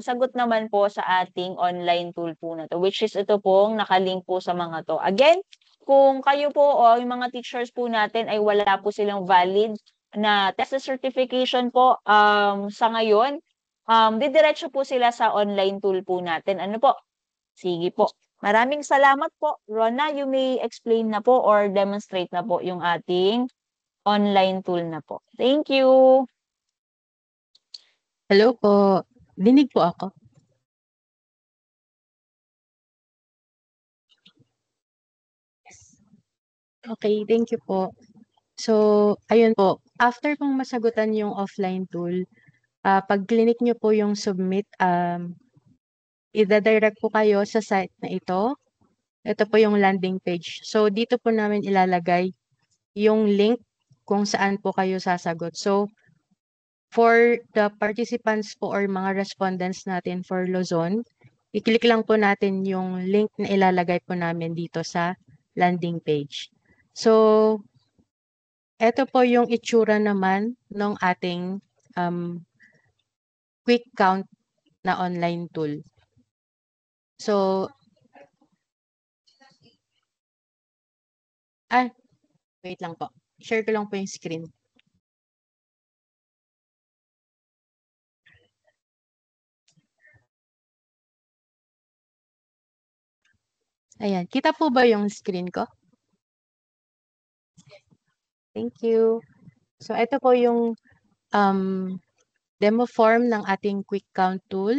sagot naman po sa ating online tool po na to, which is ito pong nakalink po sa mga to. Again, kung kayo po o yung mga teachers po natin ay wala po silang valid na test certification po sa ngayon, didiretso po sila sa online tool po natin. Ano po? Sige po. Maraming salamat po. Rona, you may explain na po or demonstrate na po yung ating online tool na po. Thank you. Hello po. Dinig po ako. Okay, thank you po. So, ayun po. After pong masagutan yung offline tool, pag clinic nyo po yung submit, ida-direct po kayo sa site na ito. Ito po yung landing page. So, dito po namin ilalagay yung link kung saan po kayo sasagot. So, for the participants po or mga respondents natin for Luzon, i-click lang po natin yung link na ilalagay po namin dito sa landing page. So, eto po yung itsura naman ng ating quick count na online tool. So, wait lang po. Share ko lang po yung screen. Ayan. Kita po ba yung screen ko? Thank you. So, ito po yung demo form ng ating quick count tool.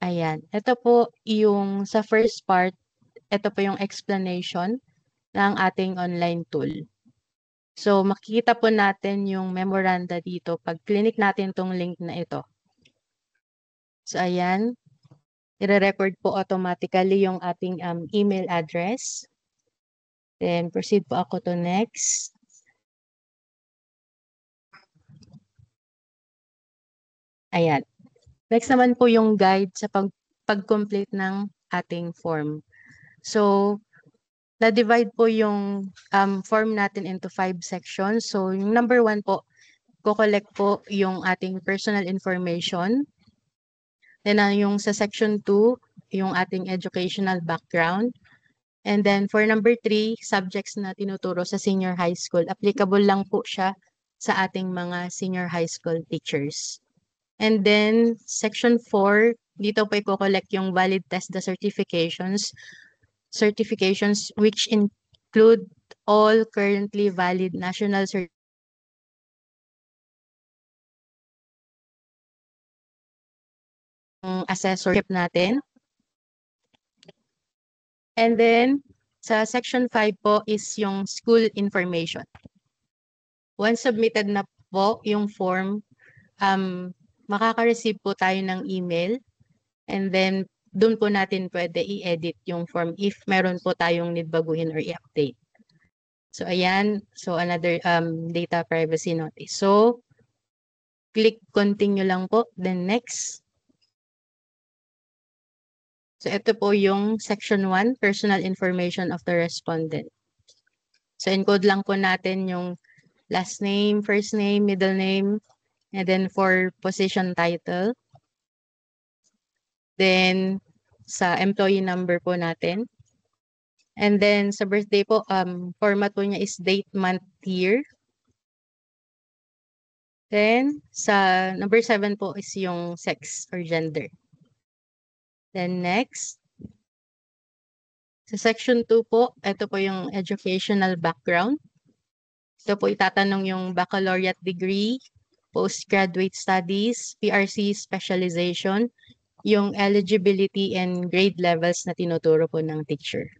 Ayan. Ito po yung sa first part, ito po yung explanation ng ating online tool. So, makikita po natin yung memoranda dito pag clinic natin tong link na ito. So, ayan. I-record po automatically yung ating email address. Then, proceed po ako to next. Ayan. Next naman po yung guide sa pag-complete ng ating form. So, na-divide po yung form natin into 5 sections. So, yung number 1 po, ko-collect po yung ating personal information. Then, yung sa section 2, yung ating educational background. And then, for number 3, subjects na tinuturo sa senior high school. Applicable lang po siya sa ating mga senior high school teachers. And then, section 4, dito po i-collect yung valid TESDA certifications which include all currently valid national assessorship natin. And then, sa section 5 po is yung school information. Once submitted na po yung form, makaka-receive po tayo ng email And then, doon po natin pwede i-edit yung form if meron po tayong need baguhin or i-update. So, ayan. So, another data privacy notice. So, click continue lang po. Then, next. So, ito po yung section 1, personal information of the respondent. So, encode lang po natin yung last name, first name, middle name, and then for position title. Then, sa employee number po natin. And then, sa birthday po, format po niya is date, month, year. Then, sa number 7 po is yung sex or gender. Then, next. Sa section 2 po, ito po yung educational background. Ito po itatanong yung baccalaureate degree, postgraduate studies, PRC specialization, yung eligibility and grade levels na tinuturo po ng teacher.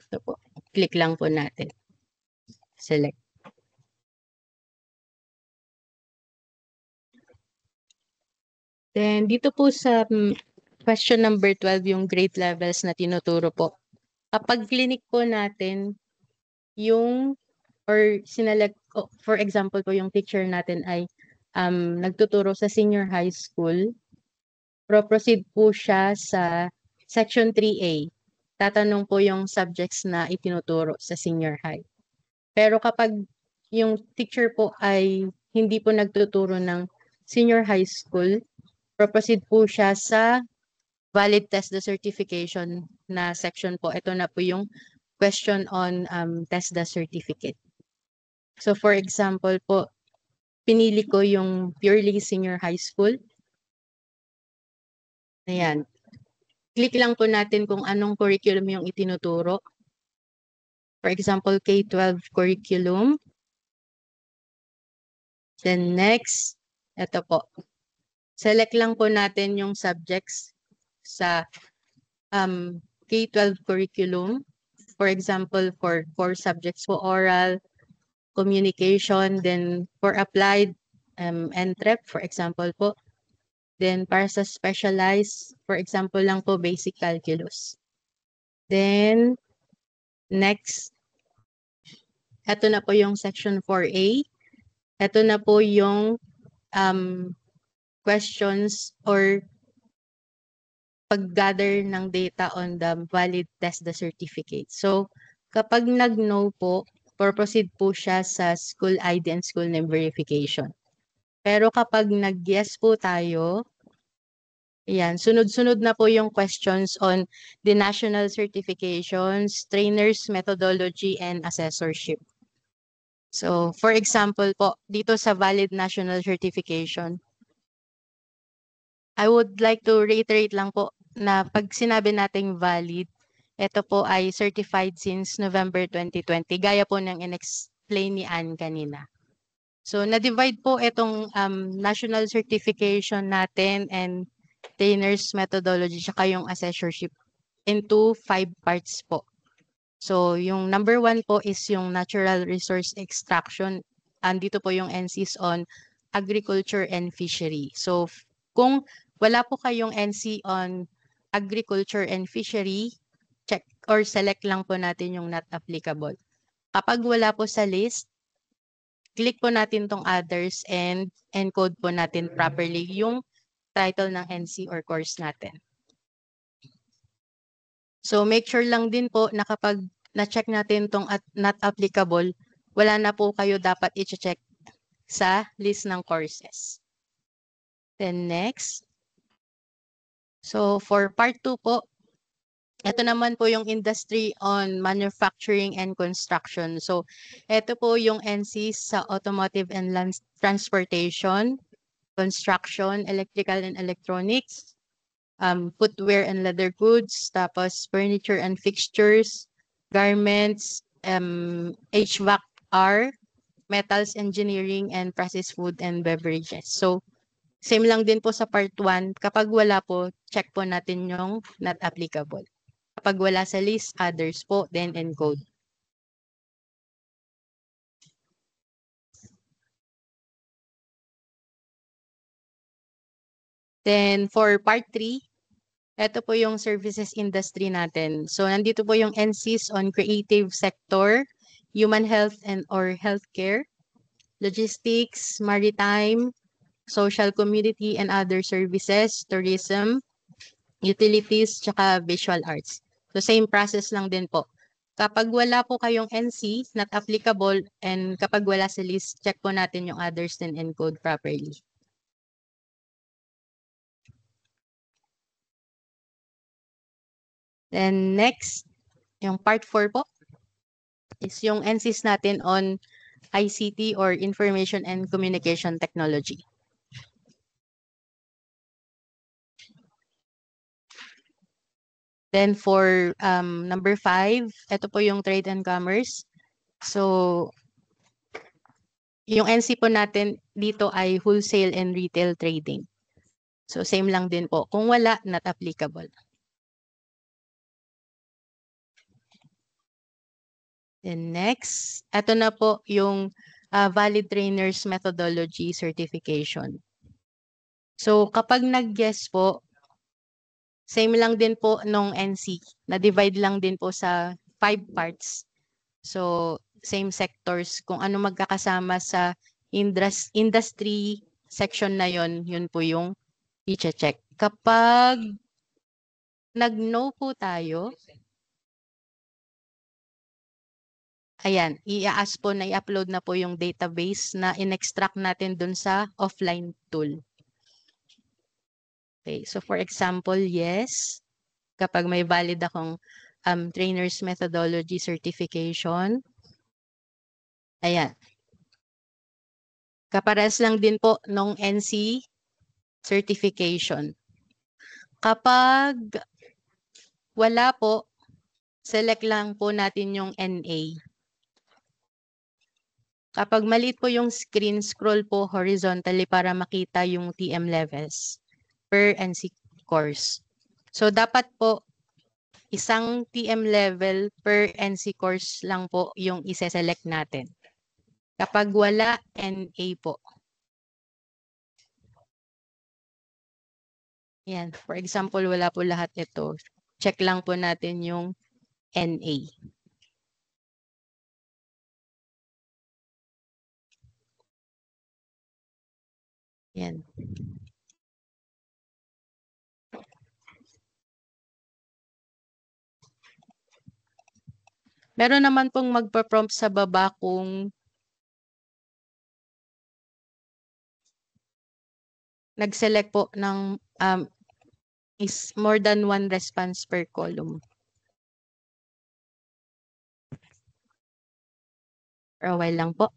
Ito po. Click lang po natin. Select. Then, dito po sa question number 12, yung grade levels na tinuturo po. Kapag clinic po natin, yung, or sinelect, for example po, yung teacher natin ay nagtuturo sa senior high school, proceed po siya sa section 3A. Tatanong po yung subjects na itinuturo sa senior high. Pero kapag yung teacher po ay hindi po nagtuturo ng senior high school, proceed po siya sa valid TESDA certification na section po. Ito na po yung question on TESDA certificate. So for example po, pinili ko yung purely senior high school. Ayan. Click lang po natin kung anong curriculum yung itinuturo. For example, K-12 curriculum. Then next, ito po. Select lang po natin yung subjects sa K-12 curriculum. For example, for 4 subjects po, oral, communication, then for applied, NTREP, for example po. Then para sa specialized, for example lang po, basic calculus. Then, next, ito na po yung section 4A. Ito na po yung questions or pag-gather ng data on the valid TESDA certificate. So, kapag nag-no po, proceed po siya sa school ID and school name verification. Pero kapag nag-yes po tayo, ayan, sunod-sunod na po yung questions on the national certifications, trainers, methodology, and assessorship. So, for example po, dito sa valid national certification, I would like to reiterate lang po na pag sinabi nating valid, ito po ay certified since November 2020, gaya po ng in-explain ni Ann kanina. So, na-divide po itong national certification natin and trainers methodology tsaka yung assessorship into 5 parts po. So, yung number 1 po is yung natural resource extraction. Andito po yung NCs on agriculture and fishery. So, kung wala po kayong NC on agriculture and fishery, check or select lang po natin yung not applicable. Kapag wala po sa list, click po natin tong others and encode po natin properly yung title ng NC or course natin. So make sure lang din po na kapag na-check natin tong not applicable, wala na po kayo dapat i-check sa list ng courses. Then next. So for part 2 po, ito naman po yung industry on manufacturing and construction. So ito po yung NCs sa automotive and land transportation, construction, electrical and electronics, footwear and leather goods, tapos furniture and fixtures, garments, HVAC-R, metals engineering, and processed food and beverages. So, same lang din po sa part 1. Kapag wala po, check po natin yung not applicable. Kapag wala sa list, others po, then encode. Then for part 3, ito po yung services industry natin. So nandito po yung NCs on creative sector, human health and or healthcare, logistics, maritime, social community and other services, tourism, utilities, tsaka visual arts. So same process lang din po. Kapag wala po kayong NC, not applicable, and kapag wala sa list, check po natin yung others then encode properly. Then next, yung part 4 po, is yung NCs natin on ICT or Information and Communication Technology. Then for number 5, ito po yung Trade and Commerce. So, yung NC po natin dito ay Wholesale and Retail Trading. So, same lang din po. Kung wala, not applicable. Then next, ito na po yung Valid Trainers Methodology Certification. So, kapag nag-guess po, same lang din po nung NC. Na-divide lang din po sa 5 parts. So, same sectors. Kung ano magkakasama sa industry section na yon, yun po yung i-check. Kapag nag-no po tayo, ayan, i-ask po na i-upload na po yung database na in-extract natin dun sa offline tool. Okay, so for example, yes, kapag may valid akong trainer's methodology certification, ayan. Kapares lang din po nung NC certification. Kapag wala po, select lang po natin yung NA. Kapag maliit po yung screen, scroll po horizontally para makita yung TM levels per NC course. So dapat po isang TM level per NC course lang po yung ise-select natin. Kapag wala, NA po. Yan. For example, wala po lahat ito. Check lang po natin yung NA. Yan. Meron naman pong magpa-prompt sa baba kung nag-select po ng is more than one response per column. Or while lang po.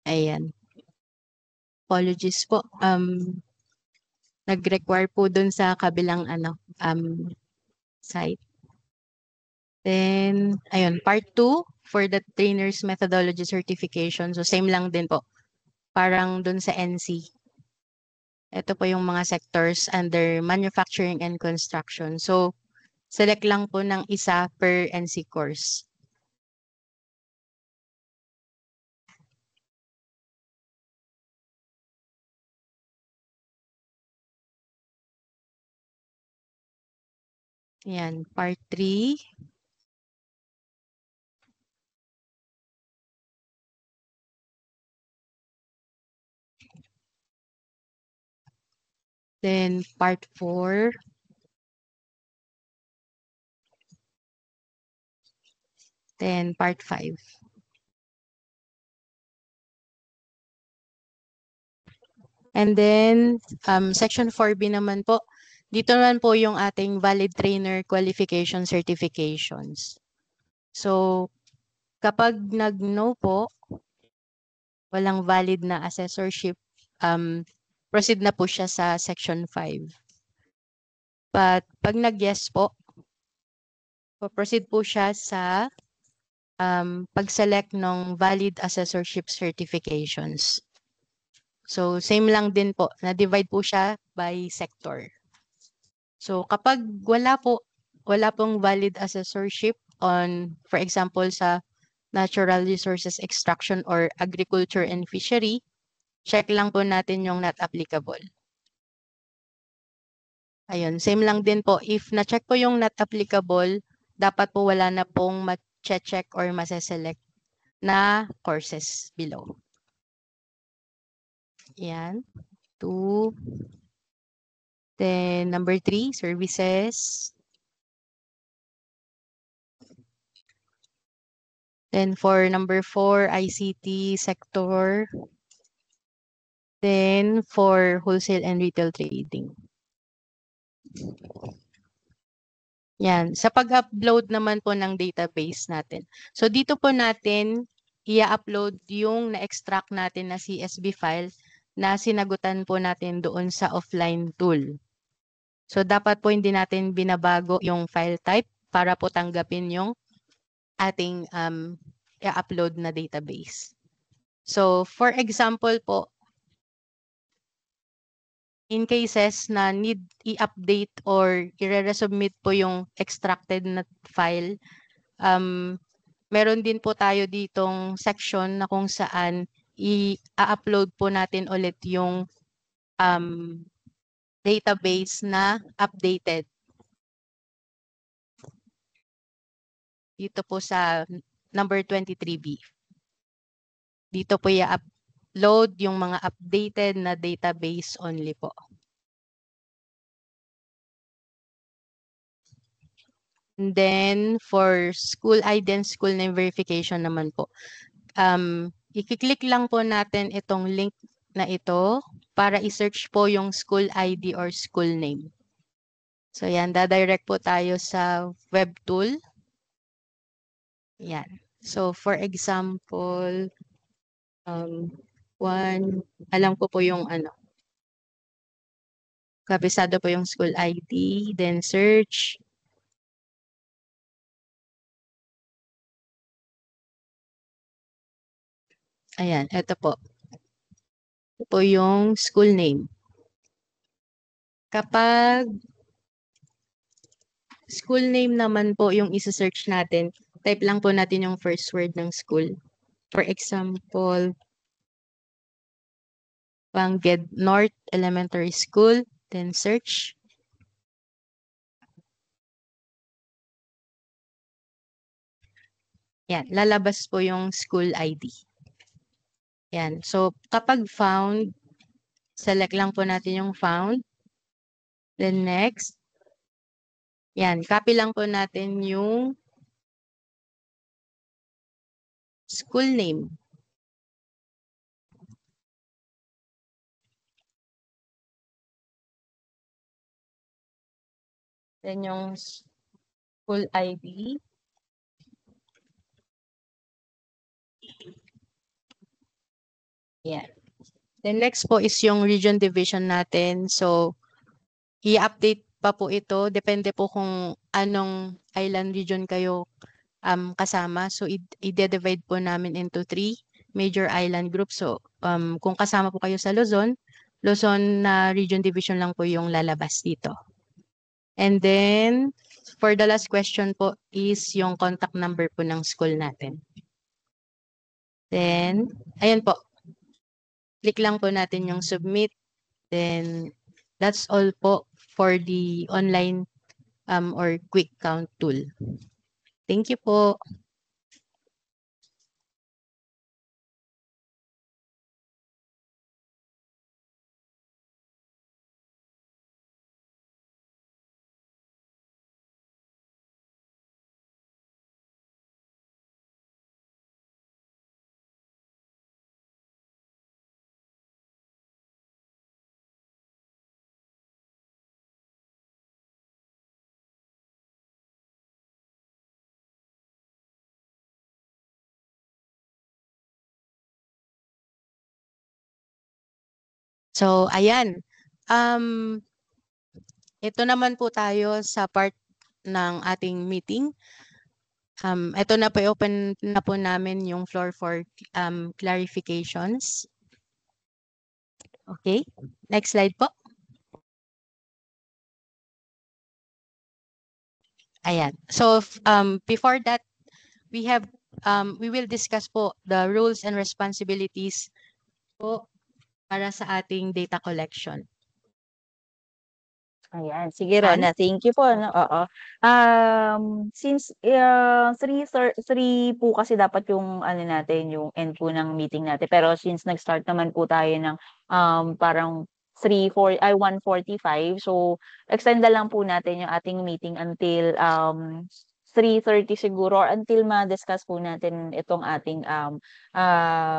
Ayan. Apologies po. Nag-require po dun sa kabilang site. Then, ayun, part 2 for the trainer's methodology certification. So, same lang din po. Parang dun sa NC. Ito po yung mga sectors under manufacturing and construction. So, select lang po ng isa per NC course. Yan, part 3. Then part 4. Then part 5. And then section 4B naman po, dito naman po yung ating valid trainer qualification certifications. So kapag nag-no po, walang valid na assessorship, proceed na po siya sa section 5. But pag nag-yes po, proceed po siya sa pag-select ng valid assessorship certifications. So same lang din po, na-divide po siya by sector. So kapag wala pong valid assessorship on, for example, sa natural resources extraction or agriculture and fishery, check lang po natin yung not applicable. Ayun, same lang din po. If na-check po yung not applicable, dapat po wala na pong ma-check or maseselect na courses below. Yan. 2. Then number 3, services. Then for number 4, ICT sector. Then for wholesale and retail trading. Yan. Sa pag-upload naman po ng database natin. So dito po natin i-upload yung na-extract natin na CSV file na sinagutan po natin doon sa offline tool. So dapat po hindi natin binabago yung file type para po tanggapin yung ating i-upload na database. So for example po, in cases na need i-update or i-resubmit po yung extracted na file, meron din po tayo ditong section na kung saan i-upload po natin ulit yung database na updated. Dito po sa number 23B. Dito po i-upload yung mga updated na database only po. And then for school ID and school name verification naman po. I-click lang po natin itong link na ito para i-search po yung school ID or school name. So yan, dadirect po tayo sa web tool. Yan. So for example, alam ko po yung kabisado po yung school ID, then search. Ayan, ito po. Ito po yung school name. Kapag school name naman po yung isa-search natin, type lang po natin yung first word ng school. For example, Bangged North Elementary School, then search. Yan, lalabas po yung school ID. Yan, so kapag found, select lang po natin yung found. Then next. Yan, copy lang po natin yung school name. Then yung school ID. Yan. Then next po is yung region division natin. So, i-update pa po ito. Depende po kung anong island region kayo kasama. So, i-divide po namin into 3 major island groups. So, kung kasama po kayo sa Luzon, Luzon na region division lang po yung lalabas dito. And then, for the last question po is yung contact number po ng school natin. Then, ayan po. Click lang po natin yung submit. Then, that's all po for the online or quick count tool. Thank you po. So, ayan. Ito naman po tayo sa part ng ating meeting. Ito na po, open na po namin yung floor for clarifications. Okay, next slide po. Ayan. So, before that, we will discuss po the rules and responsibilities po para sa ating data collection. Ayan, sige Han? Rona, thank you po, no, oo. Since, 3 po kasi dapat yung ano natin, yung end po ng meeting natin. Pero since nag-start naman po tayo ng, parang 1:45, so extend na lang po natin yung ating meeting until, 3:30 siguro, or until ma-discuss po natin itong ating,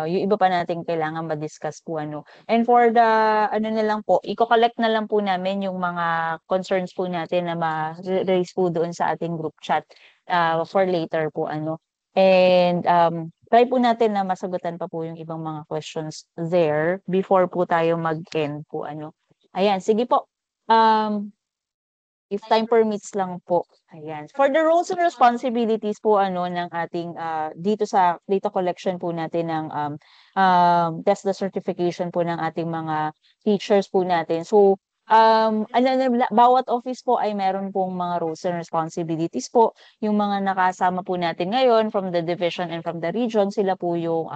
yung iba pa nating kailangan ma-discuss po ano. And for the ano na lang po, iko-collect na lang po namin yung mga concerns po natin na ma-raise po doon sa ating group chat, for later po ano. And, try po natin na masagutan pa po yung ibang mga questions there before po tayo mag-end po ano. Ayan, sige po. If time permits lang po, ayan. For the roles and responsibilities po ano ng ating, dito sa data collection po natin ng, TESDA certification po ng ating mga teachers po natin. So, bawat office po ay meron pong mga roles and responsibilities po. Yung mga nakasama po natin ngayon from the division and from the region, sila po yung,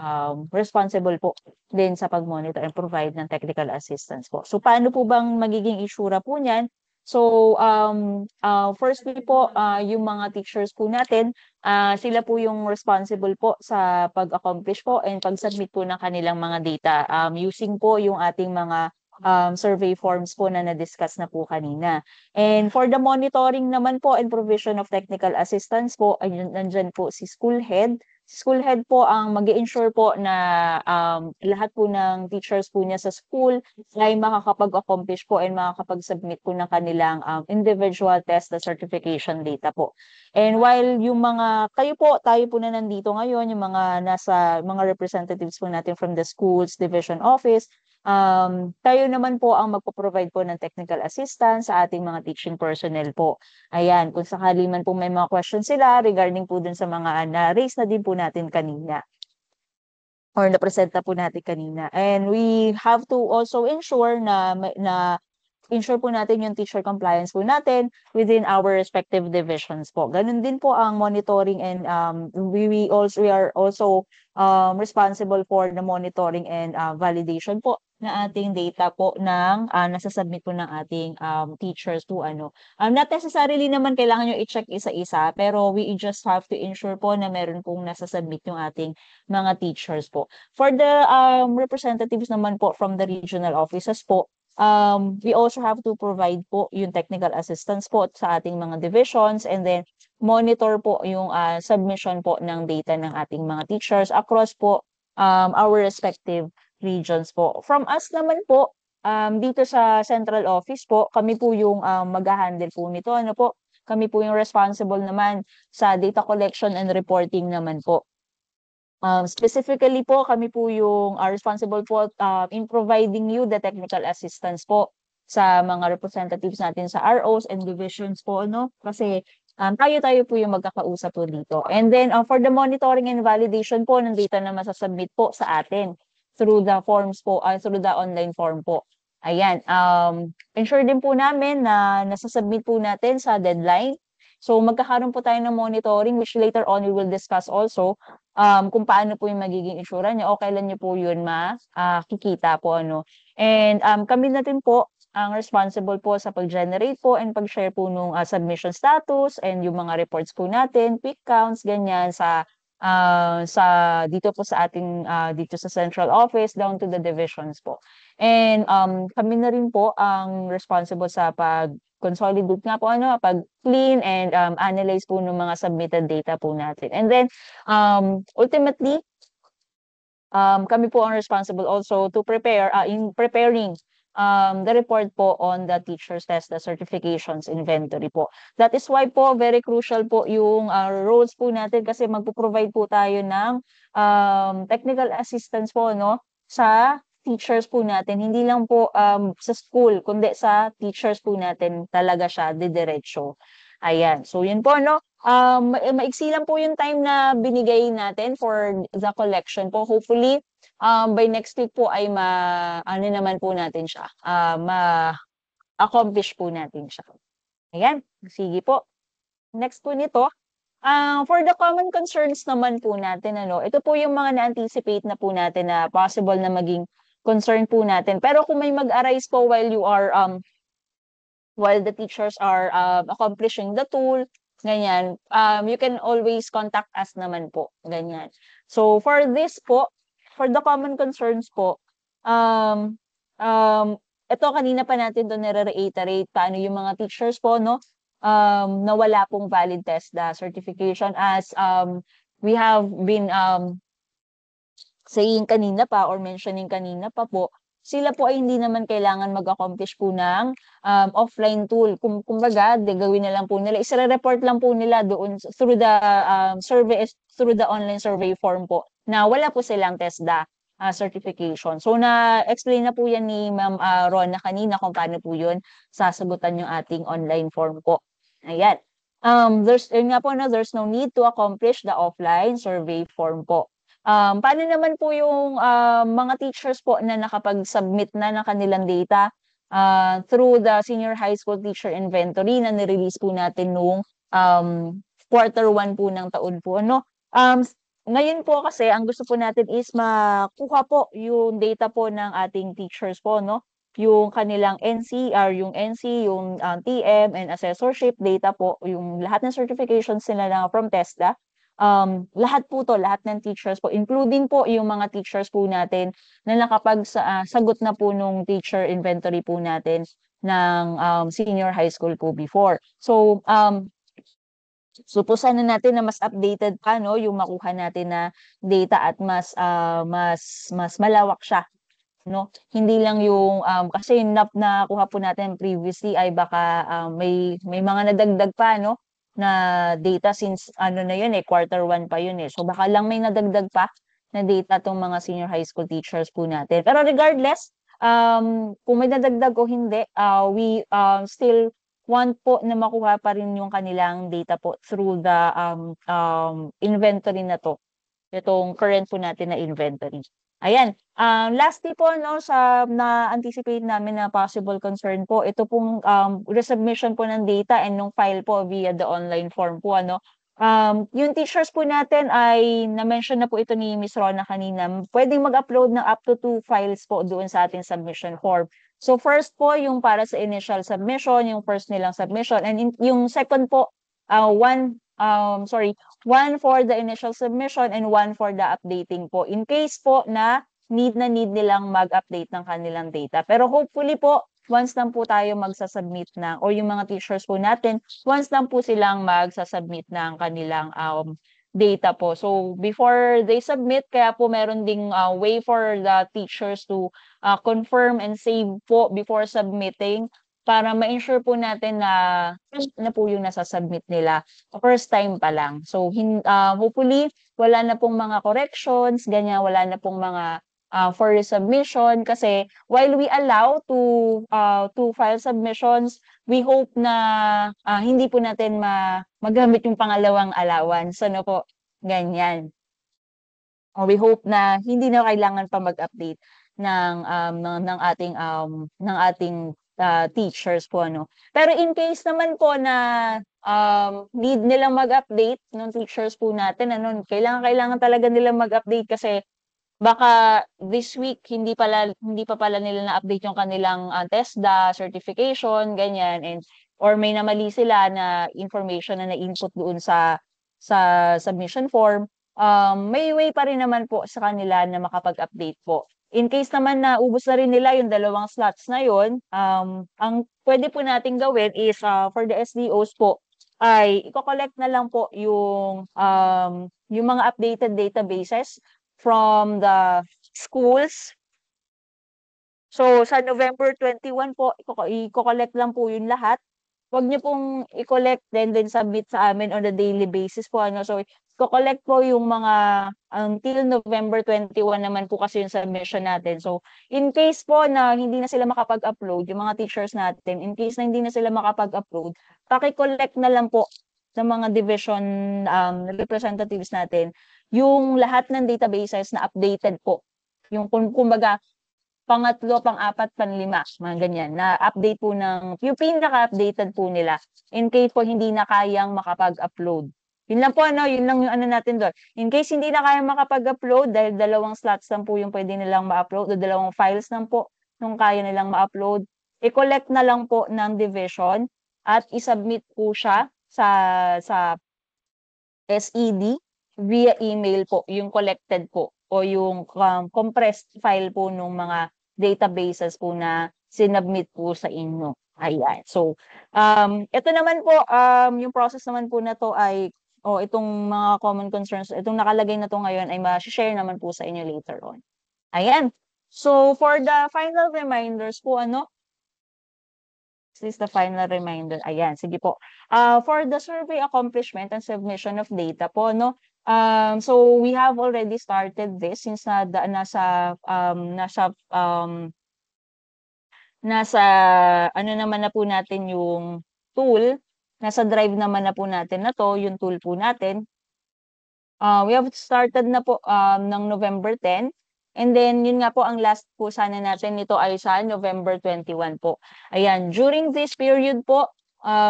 responsible po din sa pag-monitor and provide ng technical assistance po. So, paano po bang magiging itsura po niyan? So, firstly po, yung mga teachers po natin, sila po yung responsible po sa pag-accomplish po and pag-submit po ng kanilang mga data, using po yung ating mga survey forms po na na-discuss na po kanina. And for the monitoring naman po and provision of technical assistance po, ayun, nandyan po si school head. Si school head po ang mag-i-ensure po na lahat po ng teachers po niya sa school ay makakapag-accomplish po and makakapag-submit po ng kanilang individual test the certification data po. And while yung tayo po na nandito ngayon, yung mga representatives po natin from the schools division office, tayo naman po ang magpo-provide po ng technical assistance sa ating mga teaching personnel po. Ayan, kung sakali man po may mga questions sila regarding po dun sa mga na-raise na din po natin kanina or na-present na po natin kanina. And we have to also ensure na ensure po natin yung teacher compliance po natin within our respective divisions po. Ganun din po ang monitoring and we are also responsible for the monitoring and validation po na ating data po ng nasa-submit po ng ating teachers to ano. Not necessarily naman kailangan nyo i-check isa-isa, pero we just have to ensure po na meron pong nasa-submit yung ating mga teachers po. For the representatives naman po from the regional offices po, we also have to provide po yung technical assistance po sa ating mga divisions and then monitor po yung submission po ng data ng ating mga teachers across po our respective regions po. From us naman po, dito sa central office po, kami po yung mag-handle po nito. Ano po? Kami po yung responsible naman sa data collection and reporting naman po. Specifically po, kami po yung responsible po in providing you the technical assistance po sa mga representatives natin sa ROs and divisions po, no? Kasi tayo po yung magkakausap po dito. And then, for the monitoring and validation po ng data na masasubmit po sa atin through the forms po, through the online form po. Ayan, ensure din po namin na nasasubmit po natin sa deadline. So, magkakaroon po tayo ng monitoring which later on we will discuss also kung paano po yung magiging itsura niya o kailan niyo po yun makikita po ano. And kami natin po ang responsible po sa pag-generate po and pag-share po nung submission status and yung mga reports po natin, quick counts, ganyan sa dito po sa ating dito sa central office down to the divisions po. And kami na rin po ang responsible sa pag-consolidate nga po pag-clean and analyze po ng mga submitted data po natin. And then ultimately kami po ang responsible also to prepare in preparing the report po on the teacher's test, the certifications inventory po. That is why po very crucial po yung roles po natin kasi magpo-provide po tayo ng technical assistance po sa teachers po natin. Hindi lang po sa school kundi sa teachers po natin talaga siya didiretso. Ayan. So yun po maiksi lang po yung time na binigay natin for the collection po. Hopefully by next week po ay ano naman po natin siya, ma-accomplish po natin siya. Ayan, sige po. Next po nito, for the common concerns naman po natin, ito po yung mga na-anticipate na po natin na possible na maging concern po natin. Pero kung may mag-arise po while the teachers are accomplishing the tool, ganyan, you can always contact us naman po, ganyan. So for this po, for the common concerns po, ito kanina pa natin to nire-reiterate paano yung mga teachers po na wala pong valid TESDA certification as we have been saying kanina pa or mentioning kanina pa po, sila po ay hindi naman kailangan mag-accomplish po ng offline tool. Kumbaga, gagawin na lang po nila. Isire-report lang po nila doon through the survey, through the online survey form po na wala po silang TESDA certification. So, na-explain na po yan ni Ma'am Rona kanina kung paano po yun sasagutan yung ating online form po. Ayan. There's no need to accomplish the offline survey form po. Paano naman po yung mga teachers po na nakapag-submit na ng kanilang data through the senior high school teacher inventory na nirelease po natin noong Q1 po ng taon po. Ngayon po kasi ang gusto po natin is makuha po yung data po ng ating teachers po, yung kanilang NCR, yung NC, yung TM and assessorship data po, yung lahat ng certifications nila from TESDA. Lahat po to, lahat ng teachers po, including po yung mga teachers po natin na nakapagsagot na po nung teacher inventory po natin ng senior high school po before. So, sana natin na mas updated pa yung makuha natin na data at mas malawak siya. Hindi lang yung kasi yung nakuha po natin previously ay baka may mga nadagdag pa na data since na yun Q1 pa yun so baka lang may nadagdag pa na data tong mga senior high school teachers po natin. Pero regardless kung may nadagdag o hindi, we still want po na makuha pa rin yung kanilang data po through the inventory na to. Itong current po natin na inventory. Ayan. Lastly po sa na-anticipate namin na possible concern po, ito pong resubmission po ng data and ng file po via the online form po yung teachers po natin ay na-mention na po ito ni Ms. Rona kanina, pwedeng mag-upload ng up to 2 files po doon sa ating submission form. So first po yung para sa initial submission, yung first nilang submission, and yung second po one for the initial submission and one for the updating po in case po na need nilang mag-update ng kanilang data. Pero hopefully po once lang po tayo magsasubmit o yung mga teachers po natin, once lang po silang magsasubmit ng kanilang data po. So before they submit, kaya po meron ding way for the teachers to confirm and save po before submitting para ma-ensure po natin na po yung nasa-submit nila first time pa lang. So hopefully wala na pong mga corrections, ganyan, wala na pong mga for resubmission kasi while we allow to file submissions, we hope na hindi po natin magamit yung pangalawang allowance. Po, ganyan. We hope na hindi na kailangan pa mag-update ng ating teachers po Pero in case naman po na need nilang mag-update ng teachers po natin kailangan talaga nilang mag-update kasi baka this week hindi pa pala nila na-update yung kanilang TESDA certification, ganyan, and or may namali sila na information na na-input doon sa submission form, may way pa rin naman po sa kanila na makapag-update po. In case naman na ubos na rin nila yung 2 slots na yun, ang pwede po nating gawin is for the SDOs po ay iko-collect na lang po yung mga updated databases from the schools. So, sa November 21 po, i-collect lang po yun lahat. Huwag niyo pong i-collect then submit sa amin on a daily basis po. Ano. So, i-collect po yung mga until November 21 naman po kasi yung submission natin. So, in case po na hindi na sila makapag-upload, yung mga teachers natin, in case na hindi na sila makapag-upload, paki-collect na lang po ng mga division representatives natin yung lahat ng databases na updated po. Yung kumbaga, pangatlo, pang-apat, panlima, mga ganyan, na update po yung pinaka-updated po nila in case po hindi na kayang makapag-upload. Yun lang po, yun lang yung ano natin doon. In case hindi na kayang makapag-upload, dahil 2 slots lang po yung pwede nilang ma-upload, o 2 files lang po nung kaya nilang ma-upload, i-collect na lang po ng division at isubmit po siya sa SED via email po, yung collected po o yung compressed file po ng mga databases po na sinubmit po sa inyo. Ayan. So, ito naman po, yung process naman po na to ay, itong mga common concerns, itong nakalagay na to ngayon ay ma-share naman po sa inyo later on. Ayan. So, for the final reminders po, this is the final reminder. Ayan, sige po. For the survey accomplishment and submission of data po, so we have already started this since nasa ano naman na po natin yung tool, nasa drive naman na po natin na to, yung tool po natin. We have started na po ng November 10. And then, yun nga po, ang last po sana natin nito ay sa November 21 po. Ayan, during this period po,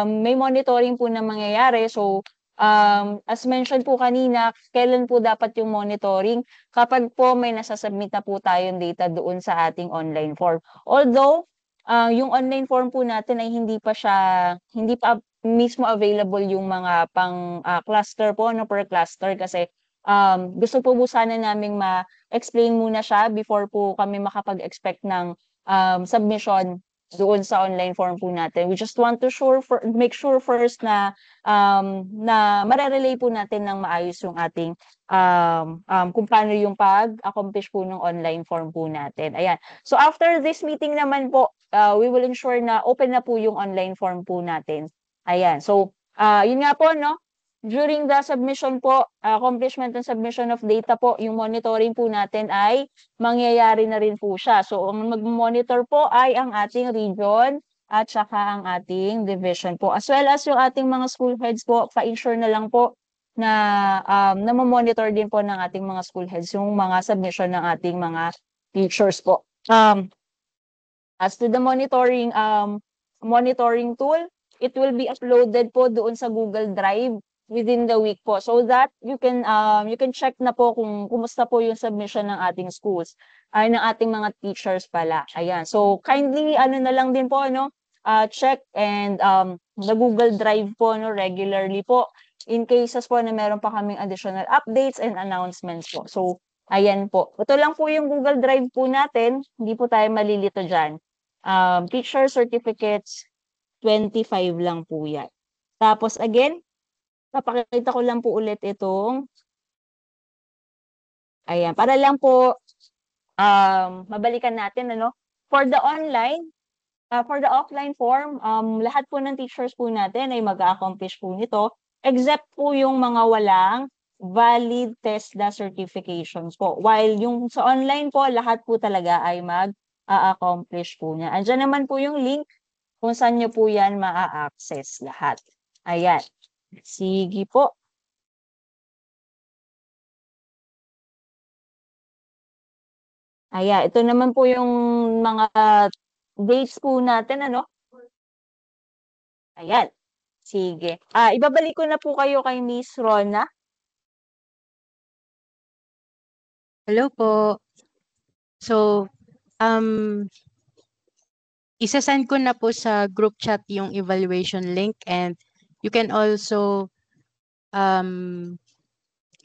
may monitoring po na mangyayari. So, as mentioned po kanina, kailan po dapat yung monitoring? Kapag po may nasasubmit na po tayong data doon sa ating online form. Although, yung online form po natin ay hindi pa mismo available yung mga pang cluster po, per cluster kasi gusto po sana naming ma-explain muna siya before po kami makapag-expect ng submission doon sa online form po natin. We just want to make sure first na marerelay po natin ng maayos yung ating kung paano yung pag-accomplish po ng online form po natin. Ayan. So after this meeting naman po, we will ensure na open na po yung online form po natin. Ayan. So, yun nga po, during the submission po, accomplishment and submission of data po, yung monitoring po natin ay mangyayari na rin po siya. So, ang mag-monitor po ay ang ating region at saka ang ating division po. As well as yung ating mga school heads po, pa-ensure na lang po na monitor din po ng ating mga school heads yung mga submission ng ating mga teachers po. As to the monitoring tool, it will be uploaded po doon sa Google Drive within the week po, so that you can check na po kung kumusta po yung submission ng ating schools ay ng ating mga teachers pala. Ayan. So kindly na lang din po check and the Google Drive po regularly po in cases po na meron pa kaming additional updates and announcements po. So ayan po. Ito lang po yung Google Drive po natin. Hindi po tayo malilito dyan. Teacher certificates, 25 lang po yan. Tapos again, papakita ko lang po ulit itong, ayan, para lang po mabalikan natin, for the offline form, lahat po ng teachers po natin ay mag-accomplish po nito, except po yung mga walang valid TESDA certifications po. While yung sa online po, lahat po talaga ay mag-accomplish po niya. Andiyan naman po yung link kung saan nyo po yan ma-access lahat. Ayan. Sige po. Ayan. Ito naman po yung mga dates po natin, Ayan. Sige. Ibabalik ko na po kayo kay Miss Rona. Hello po. So, isasend ko na po sa group chat yung evaluation link and you can also um,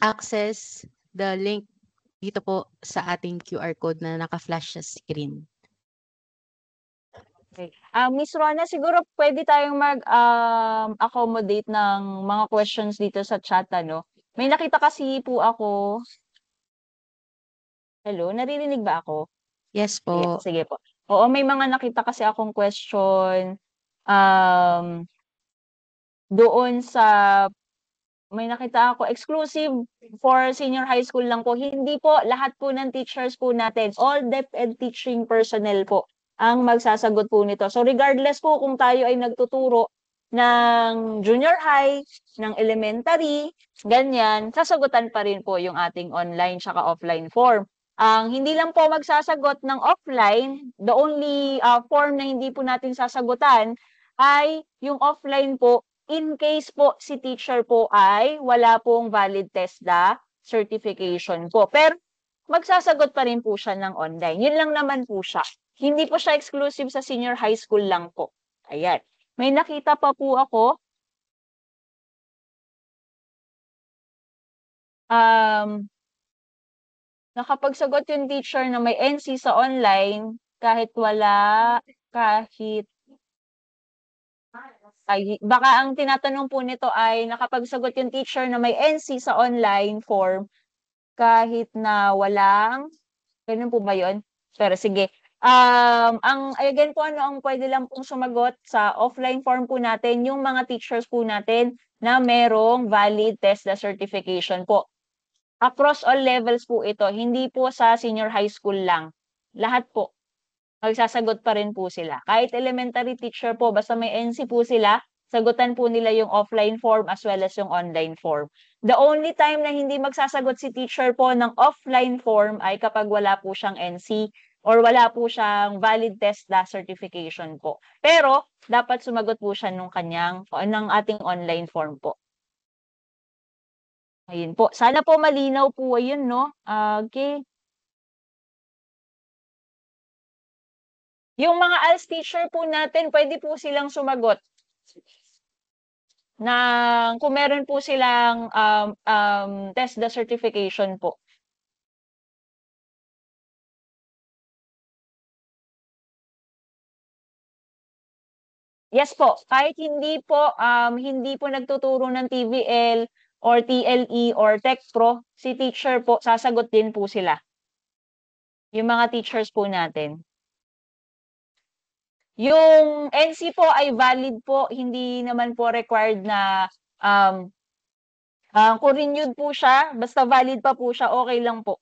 access the link dito po sa ating QR code na naka-flash sa screen. Okay. Miss Rona, siguro pwede tayong accommodate ng mga questions dito sa chat, ano? May nakita kasi po ako. Hello, naririnig ba ako? Yes Ayan, po. sige po. Oo, may mga nakita kasi akong question um, doon sa may nakita ako exclusive for senior high school lang po. Hindi po lahat po ng teachers po natin, all DepEd teaching personnel po ang magsasagot po nito. So regardless po kung tayo ay nagtuturo ng junior high, ng elementary, ganyan, sasagutan pa rin po yung ating online tsaka offline form. Ang hindi lang po magsasagot ng offline, the only form na hindi po natin sasagutan ay yung offline po in case po si teacher po ay wala pong valid TESDA certification po. Pero magsasagot pa rin po siya ng online. Yun lang naman po siya. Hindi po siya exclusive sa senior high school lang po. Ayan. May nakita pa po ako. Nakapagsagot yung teacher na may NC sa online kahit kahit baka ang tinatanong po nito ay nakapagsagot yung teacher na may NC sa online form kahit na walang gano'n po ba yun? Pero sige, again po ano ang puwede lang pong sumagot sa offline form po natin yung mga teachers po natin na merong valid TESDA certification po. Across all levels po ito, hindi po sa senior high school lang. Lahat po. Magsasagot pa rin po sila. Kahit elementary teacher po, basta may NC po sila, sagutan po nila yung offline form as well as yung online form. The only time na hindi magsasagot si teacher po ng offline form ay kapag wala po siyang NC or wala po siyang valid TESDA certification po. Pero, dapat sumagot po siya ng ating online form po. Ayun po. Sana po malinaw po ayun, no? Okay. Yung mga ALS teacher po natin, pwede po silang sumagot kung meron po silang TESDA certification po. Yes po, kahit hindi po nagtuturo ng TVL or TLE or Tech Pro, si teacher po, sasagot din po sila. Yung mga teachers po natin. Yung NC po ay valid po, hindi naman po required na kung renewed po siya, basta valid pa po siya, okay lang po.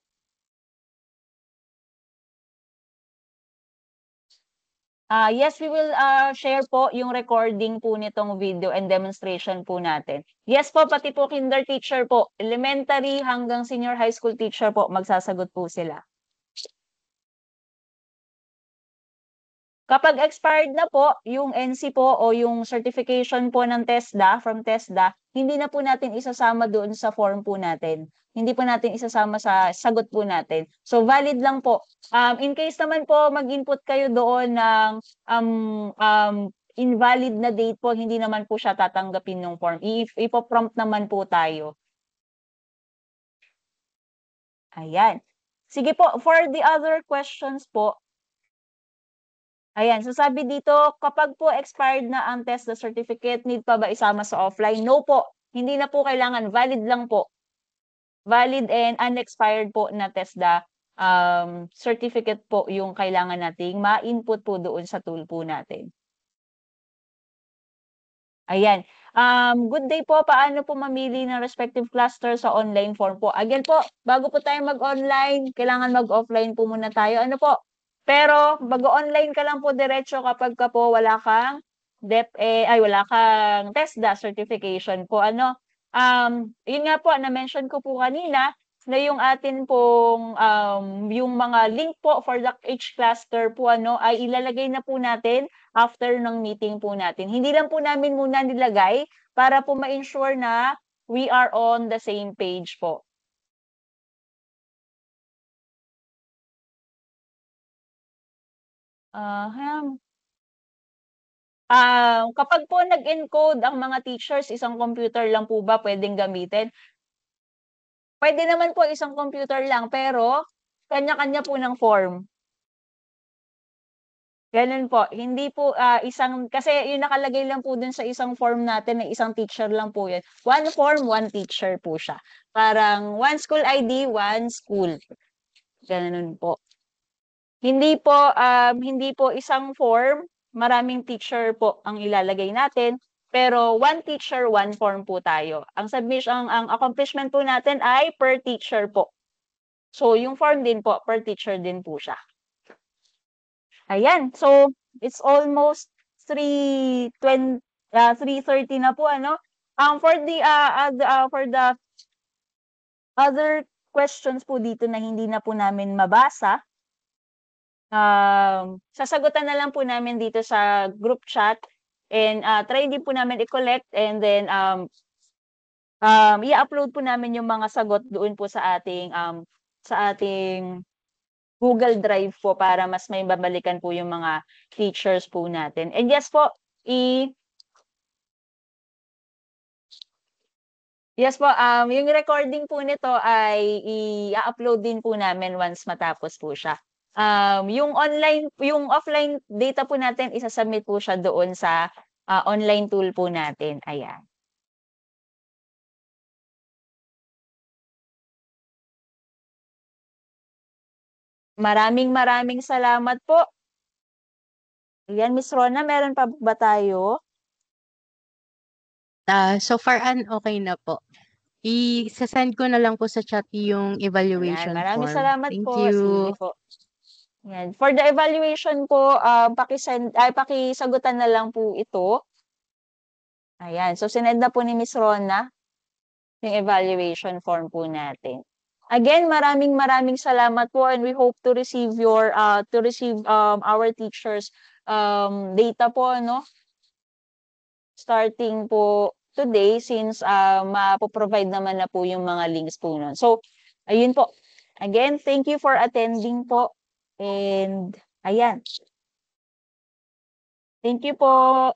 Yes, we will share po yung recording po nitong video and demonstration po natin. Yes po, pati po kinder teacher po, elementary hanggang senior high school teacher po, magsasagot po sila. Kapag expired na po yung NC po o yung certification po ng TESDA, from TESDA, hindi na po natin isasama doon sa form po natin. Hindi po natin isasama sa sagot po natin. So valid lang po. In case naman po mag-input kayo doon ng invalid na date po, hindi naman po siya tatanggapin ng form. Ipo-prompt naman po tayo. Ayan. Sige po, for the other questions po, ayan, so sabi dito, kapag po expired na ang TESDA certificate, need pa ba isama sa offline? No po, hindi na po kailangan, valid lang po. Valid and unexpired po na TESDA certificate po yung kailangan nating ma-input po doon sa tool po natin. Ayan. Good day po. Paano po mamili ng respective cluster sa online form po? Again po, bago po tayo mag-online, kailangan mag-offline po muna tayo. Ano po? Pero mag-online ka lang po diretso kapag ka po wala kang wala kang TESDA certification po. Yun nga po, na-mention ko po kanina na yung atin pong yung mga link po for the each cluster po ay ilalagay na po natin after ng meeting po natin. Hindi lang po namin muna nilagay para po ma-ensure na we are on the same page po. Kapag po nag-encode ang mga teachers, isang computer lang po ba pwedeng gamitin? Pwede naman po isang computer lang, pero kanya-kanya po ng form. Gano'n po. Hindi po, kasi yung nakalagay lang po dun sa isang form natin na isang teacher lang po yun. One form, one teacher po siya. Parang one school ID, one school. Gano'n po. Hindi po isang form, maraming teacher po ang ilalagay natin, pero one teacher, one form po tayo. Ang accomplishment po natin ay per teacher po. So, yung form din po, per teacher din po siya. Ayan. So, it's almost 3:30 na po, ano? For the other questions po dito na hindi na po namin mabasa, sasagutan na lang po namin dito sa group chat and try din po namin i-collect and then i-upload po namin yung mga sagot doon po sa ating Google Drive po para mas may babalikan po yung mga teachers po natin. And yes po, yung recording po nito ay i-upload din po namin once matapos po siya. Yung offline data po natin, isa-submit po siya doon sa online tool po natin. Ayan. Maraming salamat po. Ayan, Miss Rona, meron pa ba tayo? So far, okay na po. I-send ko na lang po sa chat yung Ayan, evaluation maraming form. salamat Thank po. you. Sige po. Ayan. For the evaluation po, pakisagutan na lang po ito. Ayan. So, sinend na po ni Miss Rona yung evaluation form po natin. Again, maraming salamat po and we hope to receive our teachers data po, no? Starting po today since mapoprovide naman na po yung mga links po nun. So, ayun po. Again, thank you for attending po. And, ayan. Thank you po.